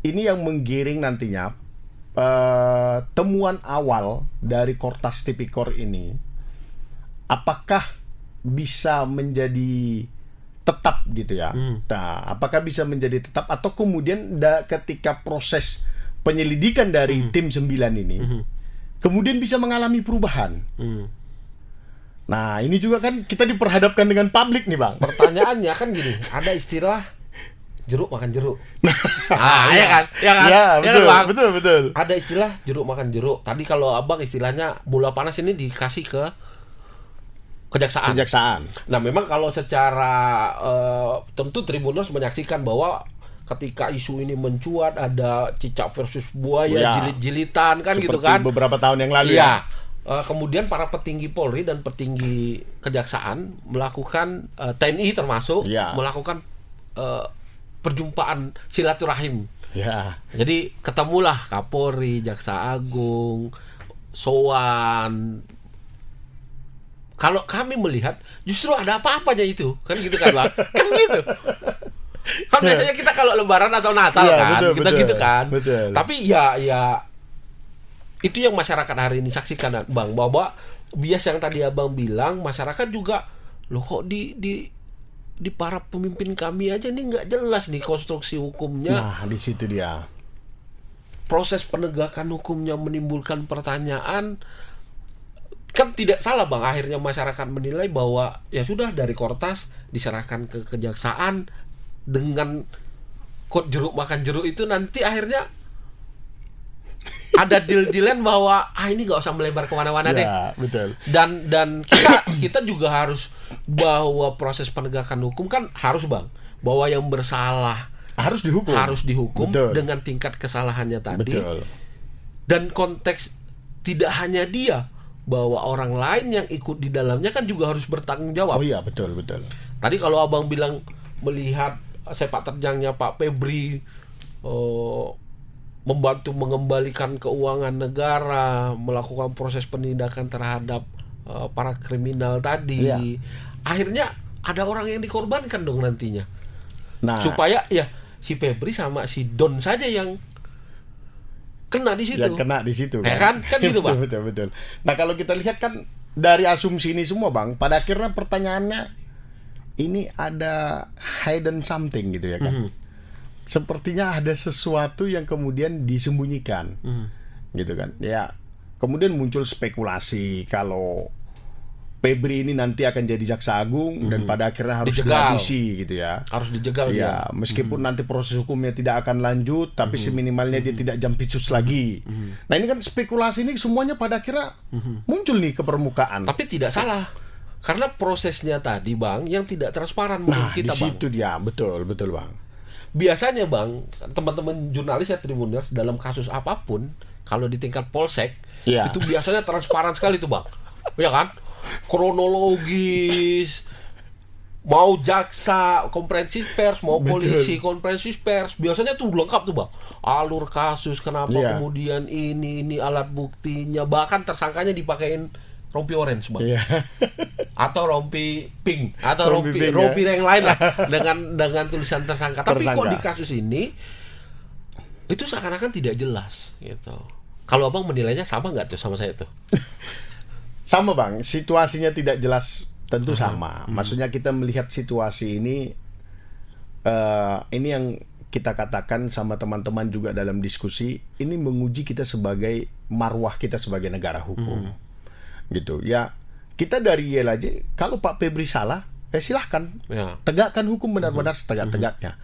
ini yang menggiring nantinya temuan awal dari Kortas Tipikor ini, apakah bisa menjadi tetap gitu ya? Nah, apakah bisa menjadi tetap atau kemudian ketika proses penyelidikan dari tim 9 ini, kemudian bisa mengalami perubahan? Nah, ini juga kan kita diperhadapkan dengan publik nih, Bang. Pertanyaannya kan gini, ada istilah jeruk makan jeruk. Ya kan? Ya kan? Ya, Ya betul, kan, Bang? betul. Ada istilah jeruk makan jeruk. Tadi kalau Abang istilahnya bola panas ini dikasih ke kejaksaan. Nah, memang kalau secara tentu Tribuners menyaksikan bahwa ketika isu ini mencuat, ada cicak versus buaya, Ya. jilit-jilitan kan, Seperti gitu kan. beberapa tahun yang lalu Iya. Kemudian para petinggi Polri dan petinggi kejaksaan melakukan TNI termasuk Ya. melakukan perjumpaan silaturahim. Ya. Jadi ketemulah Kapolri, Jaksa Agung, Sowan. Kalau kami melihat justru ada apa-apanya itu, kan gitu kan, Bang? Kan gitu. Kan biasanya kita kalau Lebaran atau Natal Iya, kan, betul, kita betul. gitu kan. Betul. Tapi ya itu yang masyarakat hari ini saksikan, Bang, bahwa bias yang tadi Abang bilang, masyarakat juga loh kok di para pemimpin kami aja nih nggak jelas nih konstruksi hukumnya. Nah, di situ dia. Proses penegakan hukumnya menimbulkan pertanyaan. Kan tidak salah, Bang, akhirnya masyarakat menilai bahwa ya sudah dari Kortas diserahkan ke kejaksaan dengan kode jeruk makan jeruk itu, nanti akhirnya ada deal-dealan bahwa ini nggak usah melebar kemana-mana deh. Ya, betul. Dan kita juga harus bahwa proses penegakan hukum kan harus, Bang, bahwa yang bersalah Harus dihukum. Betul. dengan tingkat kesalahannya tadi. Betul. Dan konteks tidak hanya dia, bahwa orang lain yang ikut di dalamnya kan juga harus bertanggung jawab. Oh iya, betul. Tadi kalau Abang bilang melihat sepak terjangnya Pak Febri, membantu mengembalikan keuangan negara, melakukan proses penindakan terhadap para kriminal tadi. Iya. Akhirnya ada orang yang dikorbankan dong nantinya. Nah, Supaya ya si Febri sama si Don saja yang kena di situ. yang kena di situ Ya kan? Kan gitu, Bang. betul. Nah, kalau kita lihat kan dari asumsi ini semua, Bang, pada akhirnya pertanyaannya ini ada hidden something gitu ya kan. Sepertinya ada sesuatu yang kemudian disembunyikan. Gitu kan. Ya, kemudian muncul spekulasi kalau Febri ini nanti akan jadi jaksa agung dan pada akhirnya harus Dijegal. dihabisi gitu ya. Harus dijegal Ya, dia. meskipun nanti proses hukumnya tidak akan lanjut, tapi seminimalnya dia tidak jampitsus lagi. Nah, ini kan spekulasi ini semuanya pada akhirnya muncul nih ke permukaan. Tapi tidak salah. Karena prosesnya tadi, Bang, yang tidak transparan menurut Nah, kita, di Bang. situ dia, betul, Bang. Biasanya, Bang, teman-teman jurnalis ya Tribuners dalam kasus apapun, kalau di tingkat polsek, Iya. itu biasanya transparan sekali tuh, Bang. Ya kan? Kronologis, mau jaksa konferensi pers, mau Betul. polisi konferensi pers, biasanya tuh lengkap tuh, Bang. Alur kasus, kenapa Iya. kemudian ini alat buktinya, bahkan tersangkanya dipakein rompi orange, Bang. Iya. Atau rompi pink atau Rompi pink, rompi ya. yang lain lah dengan tulisan tersangka. Tapi kok Tersangka. di kasus ini itu seakan-akan tidak jelas gitu. Kalau Abang menilainya sama nggak tuh sama saya tuh? Sama Bang, situasinya tidak jelas tentu sama. Maksudnya kita melihat situasi ini yang kita katakan sama teman-teman juga dalam diskusi, ini menguji kita sebagai marwah kita sebagai negara hukum. Gitu. Ya, kita dari YLAJ kalau Pak Febri salah, silahkan Ya. tegakkan hukum benar-benar setegak-tegaknya.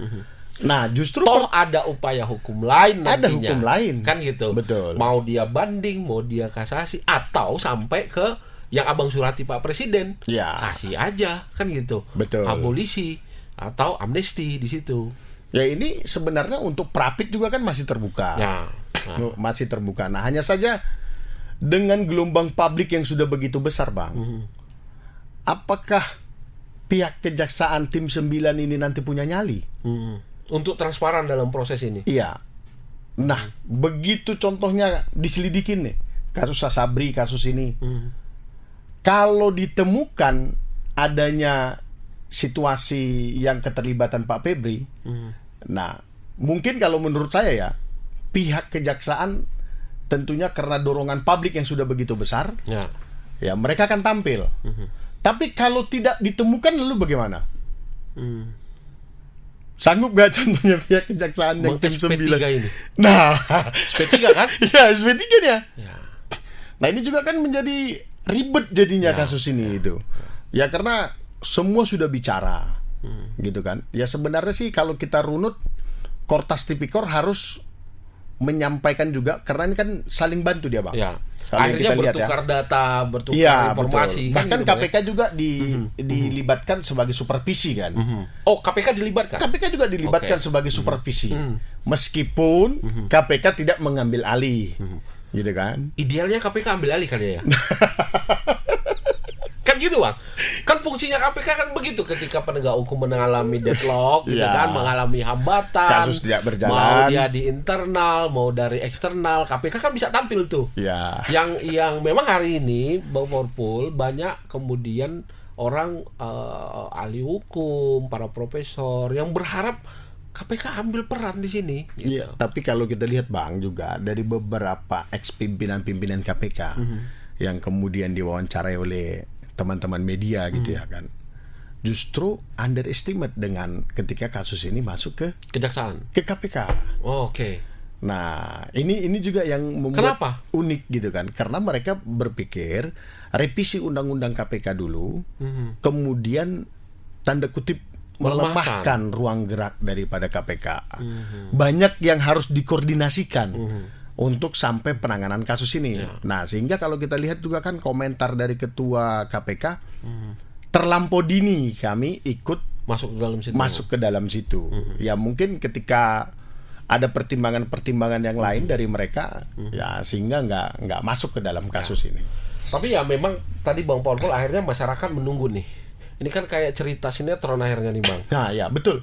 Nah, justru Toh ada upaya hukum lain nantinya. Ada hukum lain. Kan gitu. Betul. Mau dia banding, mau dia kasasi, atau sampai ke yang Abang surati Pak Presiden. Ya. Kasih aja, kan gitu. Betul. Abolisi atau amnesti di situ. ya ini sebenarnya untuk Prapit juga kan masih terbuka. Ya. Masih terbuka. Nah, hanya saja dengan gelombang publik yang sudah begitu besar, Bang. Apakah pihak kejaksaan tim 9 ini nanti punya nyali? Untuk transparan dalam proses ini. Iya. Nah, begitu contohnya diselidikin nih, kasus Sasabri, kasus ini. Kalau ditemukan adanya situasi yang keterlibatan Pak Febri, nah, mungkin kalau menurut saya ya, pihak kejaksaan tentunya karena dorongan publik yang sudah begitu besar, ya mereka akan tampil. Tapi kalau tidak ditemukan lalu bagaimana? Sanggup gak contohnya pihak kejaksaan yang tim 9 ini? Nah, SP3 kan? ya SP3-nya. Ya. Nah, ini juga kan menjadi ribet jadinya kasus ini itu. Ya karena semua sudah bicara. Gitu kan. Ya sebenarnya sih kalau kita runut, Kortas Tipikor harus menyampaikan juga karena ini kan saling bantu dia, Bang. Ya. Kalau yang Akhirnya kita lihat bertukar data, bertukar Iya, informasi. betul. Kan Bahkan gitu, Bang, KPK juga dilibatkan sebagai supervisi kan. Oh, KPK dilibatkan? KPK juga dilibatkan Oke. sebagai supervisi. Meskipun KPK tidak mengambil alih. Gitu kan. Idealnya KPK ambil alih kali ya. Kan gitu, Bang. Kan fungsinya KPK kan begitu ketika penegak hukum mengalami deadlock gitu Ya. kan, mengalami hambatan. Kasus tidak berjalan. Mau dia di internal, mau dari eksternal, KPK kan bisa tampil tuh. Ya. Yang memang hari ini Bang Porpul banyak kemudian orang ahli hukum, para profesor yang berharap KPK ambil peran di sini. Gitu. Iya, tapi kalau kita lihat, Bang, juga dari beberapa ex-pimpinan-pimpinan KPK yang kemudian diwawancarai oleh teman-teman media gitu ya kan, justru underestimate dengan ketika kasus ini masuk ke Kejaksaan. KPK. Oh, oke. Nah, ini juga yang membuat Kenapa? unik gitu kan, karena mereka berpikir revisi undang-undang KPK dulu, kemudian tanda kutip melemahkan ruang gerak daripada KPK. Banyak yang harus dikoordinasikan untuk sampai penanganan kasus ini. Nah, sehingga kalau kita lihat juga kan komentar dari ketua KPK, terlampau dini kami ikut masuk ke dalam situ. Ya mungkin ketika ada pertimbangan-pertimbangan yang lain dari mereka, ya sehingga nggak masuk ke dalam kasus ini. Tapi ya memang tadi Bang Paul akhirnya masyarakat menunggu nih. Ini kan kayak cerita sinetron akhirnya nih, Bang. Nah, ya betul.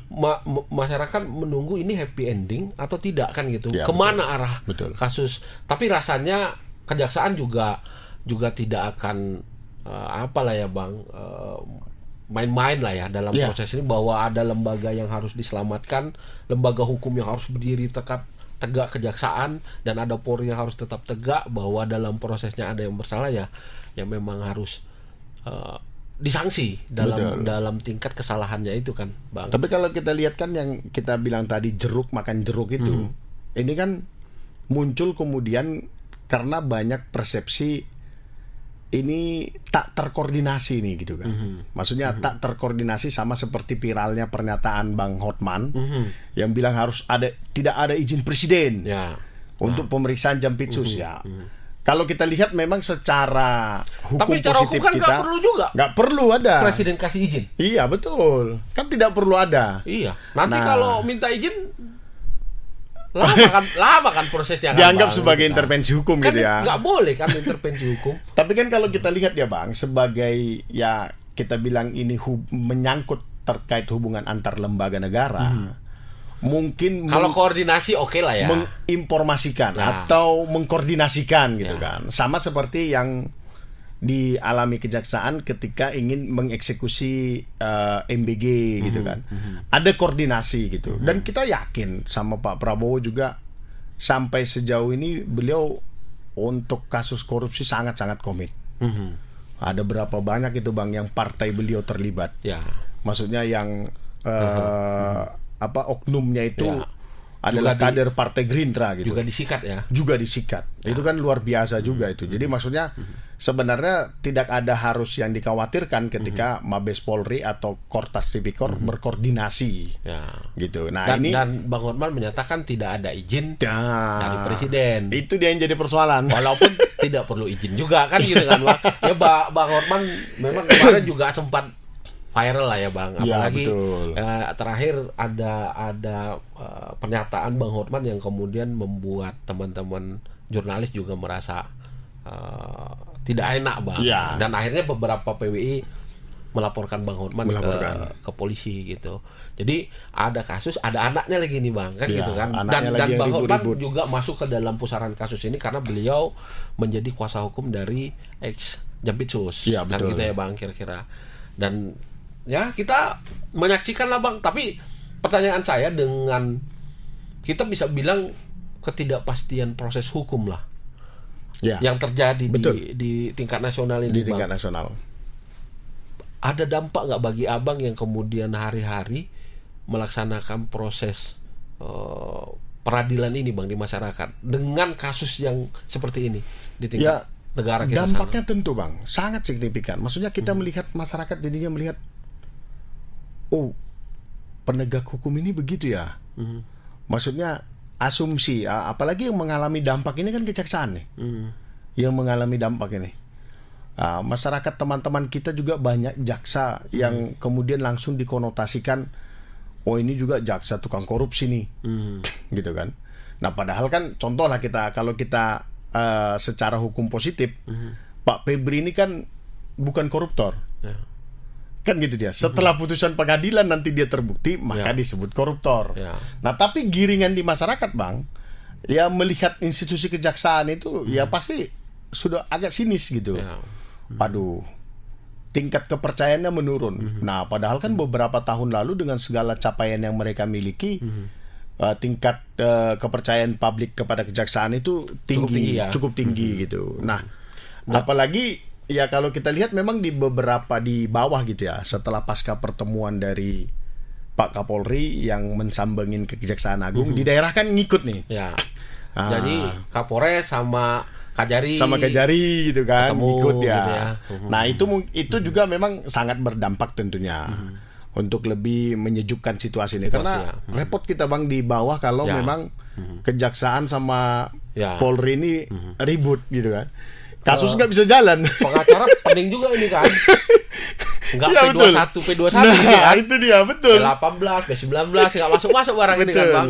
Masyarakat menunggu ini happy ending atau tidak kan gitu. Ya, Kemana betul. arah Betul. kasus? Tapi rasanya kejaksaan juga tidak akan apalah ya, Bang, main-main lah ya dalam proses ini, bahwa ada lembaga yang harus diselamatkan, lembaga hukum yang harus berdiri tegak kejaksaan, dan ada Polri yang harus tetap tegak, bahwa dalam prosesnya ada yang bersalah ya memang harus disanksi dalam tingkat kesalahannya itu kan, Bang. Tapi kalau kita lihat kan yang kita bilang tadi jeruk makan jeruk itu, ini kan muncul kemudian karena banyak persepsi ini tak terkoordinasi nih gitu kan. Maksudnya tak terkoordinasi, sama seperti viralnya pernyataan Bang Hotman yang bilang tidak ada izin presiden untuk pemeriksaan Jampitsus ya. Kalau kita lihat memang secara hukum tapi secara positif hukum kan kita nggak perlu juga. Nggak perlu ada. Presiden kasih izin. Iya betul. Kan tidak perlu ada. Iya. Nanti kalau minta izin lama kan prosesnya. Dianggap Bang, sebagai gitu kan. intervensi hukum Kan gitu ya. nggak boleh kan intervensi hukum. Tapi kan kalau kita lihat ya, Bang, sebagai ya kita bilang ini menyangkut terkait hubungan antar lembaga negara. Mungkin kalau koordinasi oke lah ya. Menginformasikan atau mengkoordinasikan gitu kan. Sama seperti yang dialami kejaksaan ketika ingin mengeksekusi MBG gitu kan. Ada koordinasi gitu. Dan kita yakin sama Pak Prabowo juga sampai sejauh ini beliau untuk kasus korupsi sangat-sangat komit. Ada berapa banyak itu Bang yang partai beliau terlibat. Ya. Maksudnya yang oknumnya itu Ya. adalah Juga kader Partai Gerindra gitu. Juga disikat ya. Juga disikat. Itu kan luar biasa juga itu. Jadi maksudnya sebenarnya tidak ada harus yang dikhawatirkan ketika Mabes Polri atau Kortas Tipikor berkoordinasi. Ya. Gitu. Nah, Dan Bang Hotman menyatakan tidak ada izin Nah, dari presiden. itu dia yang jadi persoalan. Walaupun tidak perlu izin juga kan gitu kan Bang. Ya Bang Hotman memang kemarin juga sempat viral lah ya Bang. Ya, Apalagi betul. Terakhir ada pernyataan Bang Hotman yang kemudian membuat teman-teman jurnalis juga merasa tidak enak Bang. Ya. Dan akhirnya beberapa PWI melaporkan Bang Hotman ke polisi gitu. Jadi ada kasus, ada anaknya lagi nih Bang kan Ya, gitu kan. anaknya Dan lagi yang Bang Hotman ribut-ribut. juga masuk ke dalam pusaran kasus ini karena beliau menjadi kuasa hukum dari ex Jampitsus. Ya, Kan betul. gitu ya Bang kira-kira. Dan ya kita menyaksikan lah Bang. Tapi pertanyaan saya dengan kita bisa bilang ketidakpastian proses hukum lah Ya. yang terjadi Betul. di tingkat nasional ini Di Bang. tingkat nasional. Ada dampak nggak bagi abang yang kemudian hari-hari melaksanakan proses peradilan ini Bang di masyarakat dengan kasus yang seperti ini di tingkat negara kita Dampaknya sana? tentu Bang sangat signifikan. Maksudnya kita melihat masyarakat jadinya melihat, oh penegak hukum ini begitu ya. Maksudnya asumsi, apalagi yang mengalami dampak ini kan kejaksaan nih, yang mengalami dampak ini. Masyarakat teman-teman kita juga banyak jaksa yang kemudian langsung dikonotasikan, oh ini juga jaksa tukang korupsi nih, gitu kan. Nah padahal kan contoh lah kalau kita secara hukum positif, Pak Febri ini kan bukan koruptor. Ya. Kan gitu dia. Setelah putusan pengadilan nanti dia terbukti, maka Ya. disebut koruptor. Ya. Nah, tapi giringan di masyarakat, Bang, ya melihat institusi kejaksaan itu ya pasti sudah agak sinis gitu. Ya. Aduh, tingkat kepercayaannya menurun. Nah, padahal kan beberapa tahun lalu dengan segala capaian yang mereka miliki, tingkat kepercayaan publik kepada kejaksaan itu tinggi, cukup tinggi gitu. Nah, apalagi ya kalau kita lihat memang di beberapa di bawah gitu ya, setelah pasca pertemuan dari Pak Kapolri yang mensambengin ke Kejaksaan Agung, di daerah kan ngikut nih. Ya. Jadi Kapolres sama Kajari gitu kan, ketemu ikut ya. gitu ya. Nah itu juga memang sangat berdampak tentunya untuk lebih menyejukkan situasi ini. Karena repot kita Bang di bawah kalau Ya. memang kejaksaan sama Ya. Polri ini ribut gitu kan. Kasus nggak bisa jalan. Pengacara pening juga ini kan. Enggak Ya, betul. P21 Nah, gitu kan. itu dia betul. P18, P19 enggak masuk barang ini kan Betul. Bang.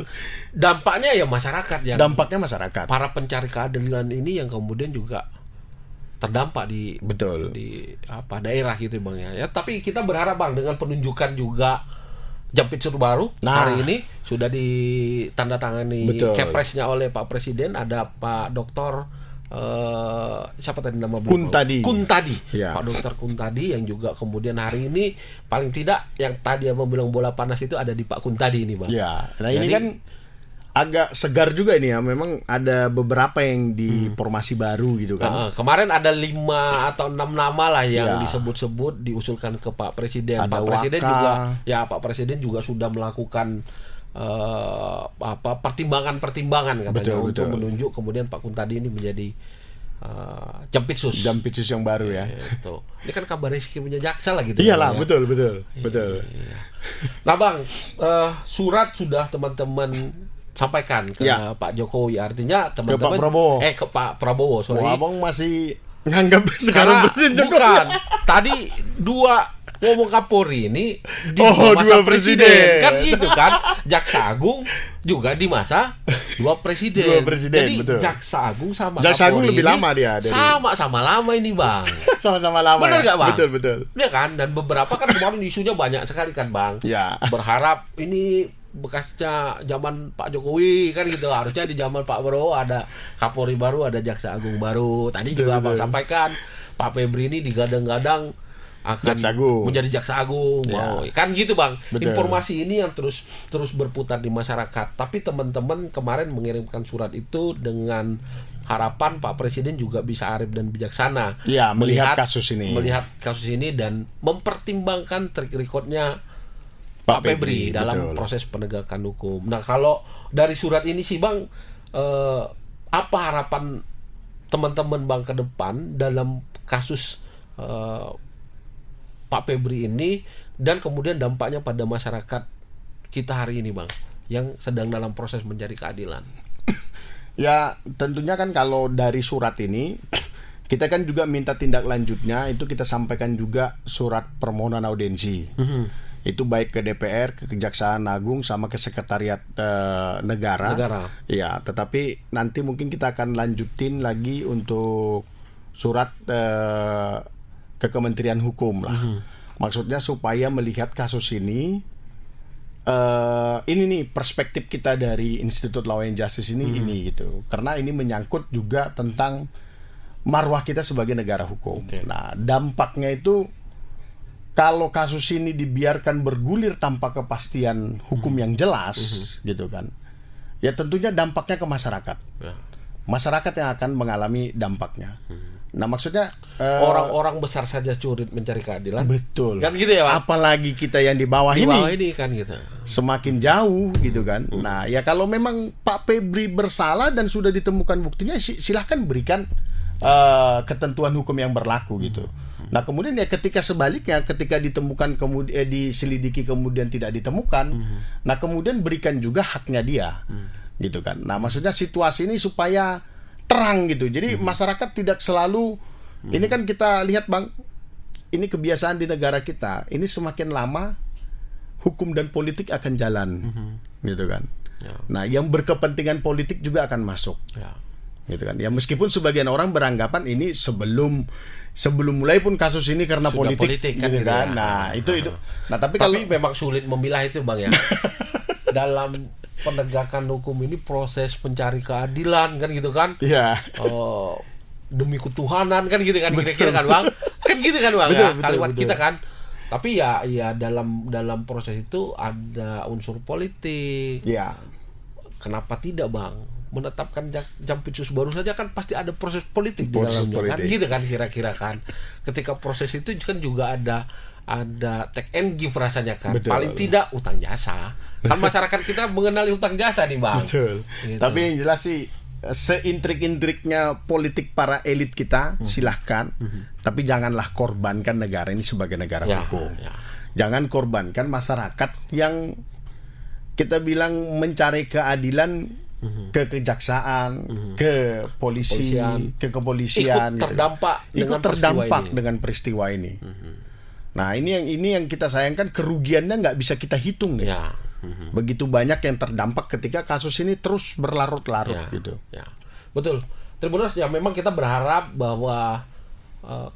Dampaknya ya masyarakat yang Dampaknya masyarakat. para pencari keadilan ini yang kemudian juga terdampak di Betul. daerah gitu Bang ya. Tapi kita berharap Bang dengan penunjukan juga Jampitsus baru hari ini sudah ditandatangani Betul. Kepresnya oleh Pak Presiden, ada Pak Doktor siapa tadi nama beliau? Kuntadi. Ya. Pak Dokter Kuntadi yang juga kemudian hari ini paling tidak yang tadi yang bilang bola panas itu ada di Pak Kuntadi ini Bang. Ya, nah ini kan agak segar juga ini ya. Memang ada beberapa yang di formasi baru gitu kan. Kemarin ada 5 atau 6 nama lah yang Ya. disebut-sebut diusulkan ke Pak Presiden. Ada Pak Presiden Waka. juga Pak Presiden juga sudah melakukan pertimbangan-pertimbangan katanya Betul, untuk betul. menunjuk kemudian Pak Kuntadi ini menjadi Jampitsus. Jampitsus yang baru ya. Gitu. Ini kan kabar rezeki punya jaksa lah gitu. Iyalah, ya. betul. Iya. Nah Bang, surat sudah teman-teman sampaikan ke Ya. Pak Jokowi, artinya teman-teman Pak Prabowo. ke Pak Prabowo, sorry. Wah, Abang masih nganggap Karena sekarang Presiden Jokowi. bukan tadi dua ngomong Kapolri ini di Oh, masa dua presiden. presiden. Kan gitu kan. Jaksa Agung juga di masa dua presiden. Dua presiden, Jadi betul. Jaksa Agung sama Jaksa Agung Kapolri lebih ini lama dia dari- sama lama ini Bang. Sama-sama lama. Benar ya? nggak Bang? Betul. Iya kan, dan beberapa kan kemarin isunya banyak sekali kan Bang. Ya. Berharap ini bekasnya zaman Pak Jokowi kan gitu. Harusnya di zaman Pak Prabowo ada Kapolri baru, ada Jaksa Agung baru. Tadi juga Abang sampaikan Pak Febri ini digadang-gadang akan Jaksa Agung. menjadi Jaksa Agung. Ya. Kan gitu Bang. Betul. Informasi ini yang terus berputar di masyarakat. Tapi teman-teman kemarin mengirimkan surat itu dengan harapan Pak Presiden juga bisa arif dan bijaksana. Ya, melihat kasus ini Dan mempertimbangkan track recordnya Pak Pak Febri dalam betul. proses penegakan hukum. Nah, kalau dari surat ini sih Bang, apa harapan teman-teman Bang ke depan dalam kasus Pak Febri ini dan kemudian dampaknya pada masyarakat kita hari ini Bang, yang sedang dalam proses mencari keadilan? Ya, tentunya kan kalau dari surat ini kita kan juga minta tindak lanjutnya, itu kita sampaikan juga surat permohonan audiensi. Itu baik ke DPR, ke Kejaksaan Agung, sama ke Sekretariat Negara. Ya, tetapi nanti mungkin kita akan lanjutin lagi untuk surat ke Kementerian Hukum lah. Maksudnya supaya melihat kasus ini nih perspektif kita dari Institute Law and Justice ini gitu. Karena ini menyangkut juga tentang marwah kita sebagai negara hukum. Nah, dampaknya itu kalau kasus ini dibiarkan bergulir tanpa kepastian hukum yang jelas, gitu kan, ya tentunya dampaknya ke masyarakat. Masyarakat yang akan mengalami dampaknya. Nah, maksudnya orang-orang besar saja sulit mencari keadilan. Betul. Kan gitu ya, Pak? Apalagi kita yang di bawah ini kan gitu. Semakin jauh gitu kan. Nah, ya kalau memang Pak Febri bersalah dan sudah ditemukan buktinya, silahkan berikan ketentuan hukum yang berlaku gitu. Nah, kemudian ya ketika sebaliknya, ketika ditemukan kemudian diselidiki kemudian tidak ditemukan, nah kemudian berikan juga haknya dia, gitu kan. Nah, maksudnya situasi ini supaya terang gitu. Jadi masyarakat tidak selalu ini kan kita lihat Bang, ini kebiasaan di negara kita. Ini semakin lama hukum dan politik akan jalan, gitu kan. Nah, yang berkepentingan politik juga akan masuk. Gitu kan. Ya meskipun sebagian orang beranggapan ini sebelum mulai pun kasus ini karena politik kan, gitu kan. Nah, itu. Nah, tapi kalau memang sulit memilah itu Bang ya. Dalam penegakan hukum ini proses pencari keadilan kan gitu kan. Iya. Demi ketuhanan kan gitu kan kira-kira kan Bang. Kan gitu kan Bang ya kalimat kita kan. Tapi ya dalam proses itu ada unsur politik. Iya. Kenapa tidak Bang? Menetapkan Jampitsus baru saja kan pasti ada proses politik di dalamnya kan gitu kan kira-kira kan. Ketika proses itu kan juga ada take and give rasanya kan. Betul. Paling tidak utang jasa. Kan masyarakat kita mengenali utang jasa nih Bang. Betul. Gitu. Tapi yang jelas sih seintrik-intriknya politik para elit kita silahkan. Tapi janganlah korbankan negara ini sebagai negara hukum. Jangan korbankan masyarakat yang kita bilang mencari keadilan ke kejaksaan, ke polisi, ke kepolisian, ikut terdampak dengan peristiwa ini. Nah, ini yang kita sayangkan, kerugiannya nggak bisa kita hitung nih. Begitu banyak yang terdampak ketika kasus ini terus berlarut-larut gitu. Betul. Tribuners, ya memang kita berharap bahwa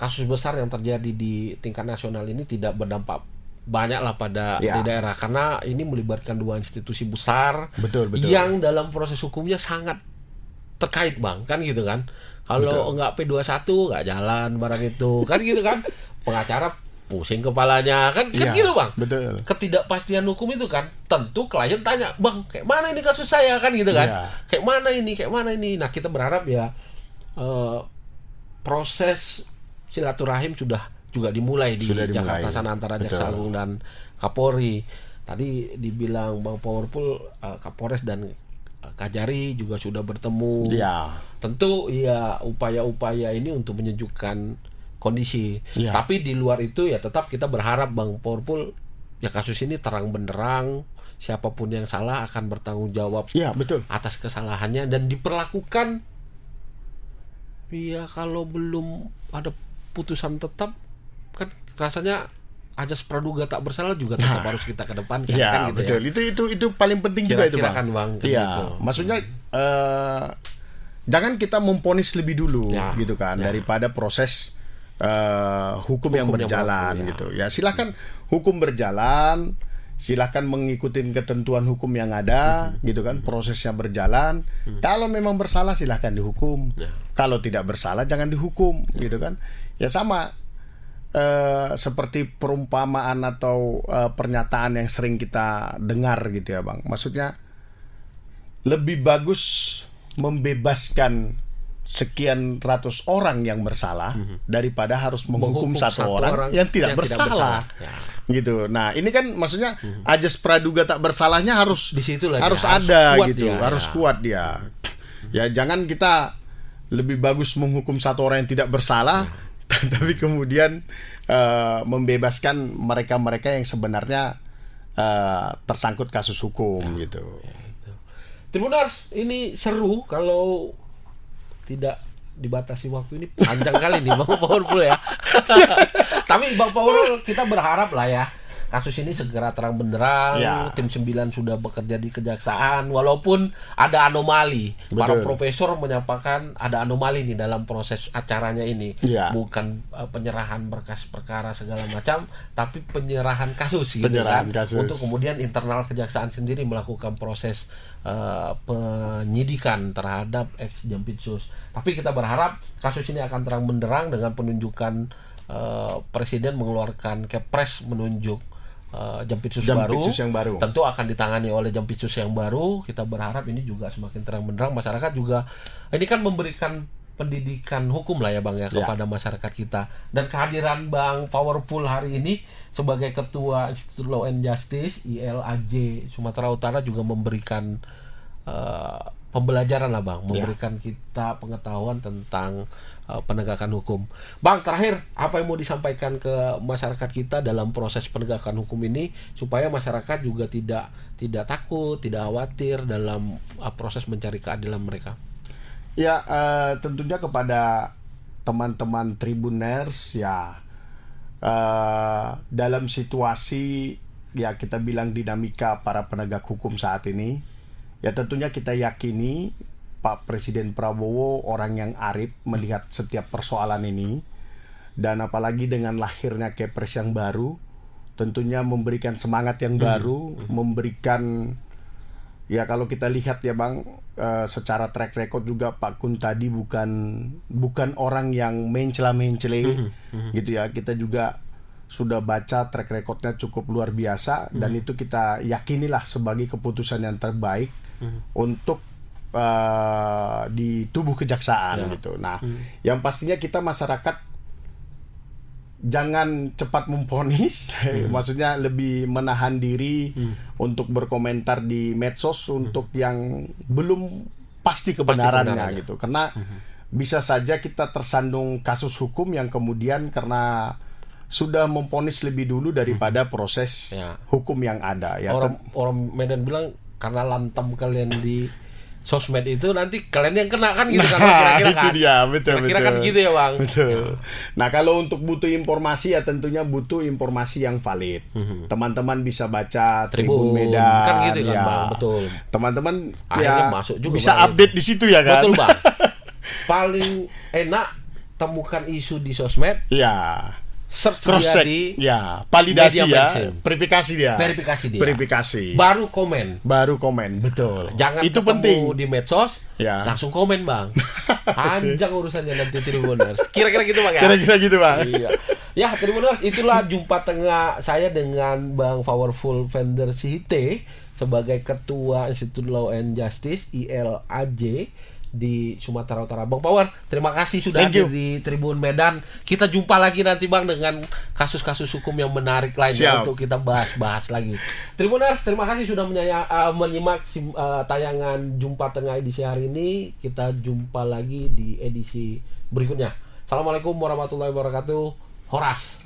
kasus besar yang terjadi di tingkat nasional ini tidak berdampak banyaklah pada di daerah, karena ini melibatkan dua institusi besar yang dalam proses hukumnya sangat terkait Bang, kan gitu kan. Kalau enggak P21 enggak jalan barang itu kan gitu kan. Pengacara pusing kepalanya kan gitu Bang. Betul. Ketidakpastian hukum itu kan, tentu klien tanya, "Bang, kayak mana ini kasus saya?" kan gitu kan. Kayak mana ini. Nah, kita berharap ya proses silaturahim sudah juga dimulai di Jakarta sana antara Jaksa Agung dan Kapolri. Tadi dibilang Bang Powerful, Kapolres dan Kajari juga sudah bertemu. Tentu ya upaya-upaya ini untuk menyejukkan kondisi. Tapi di luar itu ya tetap kita berharap Bang Powerful, ya kasus ini terang benderang, siapapun yang salah akan bertanggung jawab atas kesalahannya dan diperlakukan ya kalau belum ada putusan tetap kan rasanya ajas praduga tak bersalah juga tetap harus kita kedepankan kan gitu. Betul. Itu paling penting juga itu Bang. Bang gitu. Maksudnya jangan kita memponis lebih dulu gitu kan daripada proses hukum yang berjalan gitu. Ya silakan hukum berjalan, silahkan mengikuti ketentuan hukum yang ada, gitu kan, prosesnya berjalan. Kalau memang bersalah silahkan dihukum, kalau tidak bersalah jangan dihukum, gitu kan. Ya sama seperti perumpamaan atau pernyataan yang sering kita dengar gitu ya Bang. Maksudnya lebih bagus membebaskan sekian ratus orang yang bersalah daripada harus menghukum satu orang yang tidak bersalah. Ya. Gitu. Nah, ini kan maksudnya ajas praduga tak bersalahnya harus Disitulah harus dia, ada kuat gitu, dia, harus kuat dia. Ya jangan kita lebih bagus menghukum satu orang yang tidak bersalah, tapi kemudian membebaskan mereka-mereka yang sebenarnya tersangkut kasus hukum gitu. Tribuners, ini seru kalau tidak dibatasi waktu, ini panjang kali nih Bang Powerful ya. Tapi Bang Powerful, kita berharap lah ya kasus ini segera terang benderang. Ya. Tim 9 sudah bekerja di kejaksaan walaupun ada anomali. Para Betul. profesor menyampaikan ada anomali nih dalam proses acaranya ini. Ya. Bukan penyerahan berkas perkara segala macam, tapi penyerahan kasus gitu Penyerahan kan. kasus. Untuk kemudian internal kejaksaan sendiri melakukan proses penyidikan terhadap ex Jampitsus. Tapi kita berharap kasus ini akan terang benderang dengan penunjukan Presiden mengeluarkan Kepres menunjuk Jampitsus yang baru. Tentu akan ditangani oleh Jampitsus yang baru. Kita berharap ini juga semakin terang benderang. Masyarakat juga ini kan memberikan pendidikan hukum lah ya Bang ya kepada masyarakat kita. Dan kehadiran Bang Powerful hari ini sebagai Ketua Institute Law and Justice ILAJ Sumatera Utara juga memberikan pembelajaran lah Bang, memberikan kita pengetahuan tentang penegakan hukum. Bang, terakhir apa yang mau disampaikan ke masyarakat kita dalam proses penegakan hukum ini supaya masyarakat juga tidak takut, tidak khawatir dalam proses mencari keadilan mereka? Ya, tentunya kepada teman-teman Tribuners ya, dalam situasi ya kita bilang dinamika para penegak hukum saat ini, ya tentunya kita yakini Pak Presiden Prabowo orang yang arif melihat setiap persoalan ini, dan apalagi dengan lahirnya Kepres yang baru tentunya memberikan semangat yang baru, memberikan ya kalau kita lihat ya Bang, secara track record juga Pak Kun tadi bukan orang yang mencela-mencele gitu ya. Kita juga sudah baca track recordnya cukup luar biasa, dan itu kita yakinilah sebagai keputusan yang terbaik untuk di tubuh kejaksaan gitu. Nah, yang pastinya kita masyarakat jangan cepat memvonis, maksudnya lebih menahan diri untuk berkomentar di medsos untuk yang belum pasti kebenarannya gitu. Karena bisa saja kita tersandung kasus hukum yang kemudian karena sudah memvonis lebih dulu daripada proses hukum yang ada ya. Orang Medan bilang karena lantam kalian di sosmed itu nanti kalian yang kena kan gitu kan, kira-kira kan. Itu dia, betul. Kira-kira kan gitu ya Bang. Betul. Nah, kalau untuk butuh informasi ya tentunya butuh informasi yang valid. Teman-teman bisa baca Tribun Medan. Kan gitu kan Bang, betul. Teman-teman akhirnya ya masuk juga bisa Bang, update di situ ya kan. Betul Bang. Paling enak temukan isu di sosmed. Ya. Search Cross check, di validasi media ya, verifikasi dia. Verifikasi. Baru komen, betul. Jangan itu ketemu penting di medsos, langsung komen Bang. Panjang urusannya nanti Tribuners. Kira-kira gitu Bang ya. Kira-kira gitu Bang. Iya. Ya Tribuners, itulah jumpa tengah saya dengan Bang Powerful Vender Sihite sebagai Ketua Institute Law and Justice ILAJ di Sumatera Utara. Bang Power, terima kasih sudah hadir di Tribun Medan. Kita jumpa lagi nanti Bang dengan kasus-kasus hukum yang menarik lainnya untuk kita bahas lagi. Tribuners, terima kasih sudah menyimak tayangan Jumpa Tengah edisi hari ini. Kita jumpa lagi di edisi berikutnya. Assalamualaikum warahmatullahi wabarakatuh. Horas.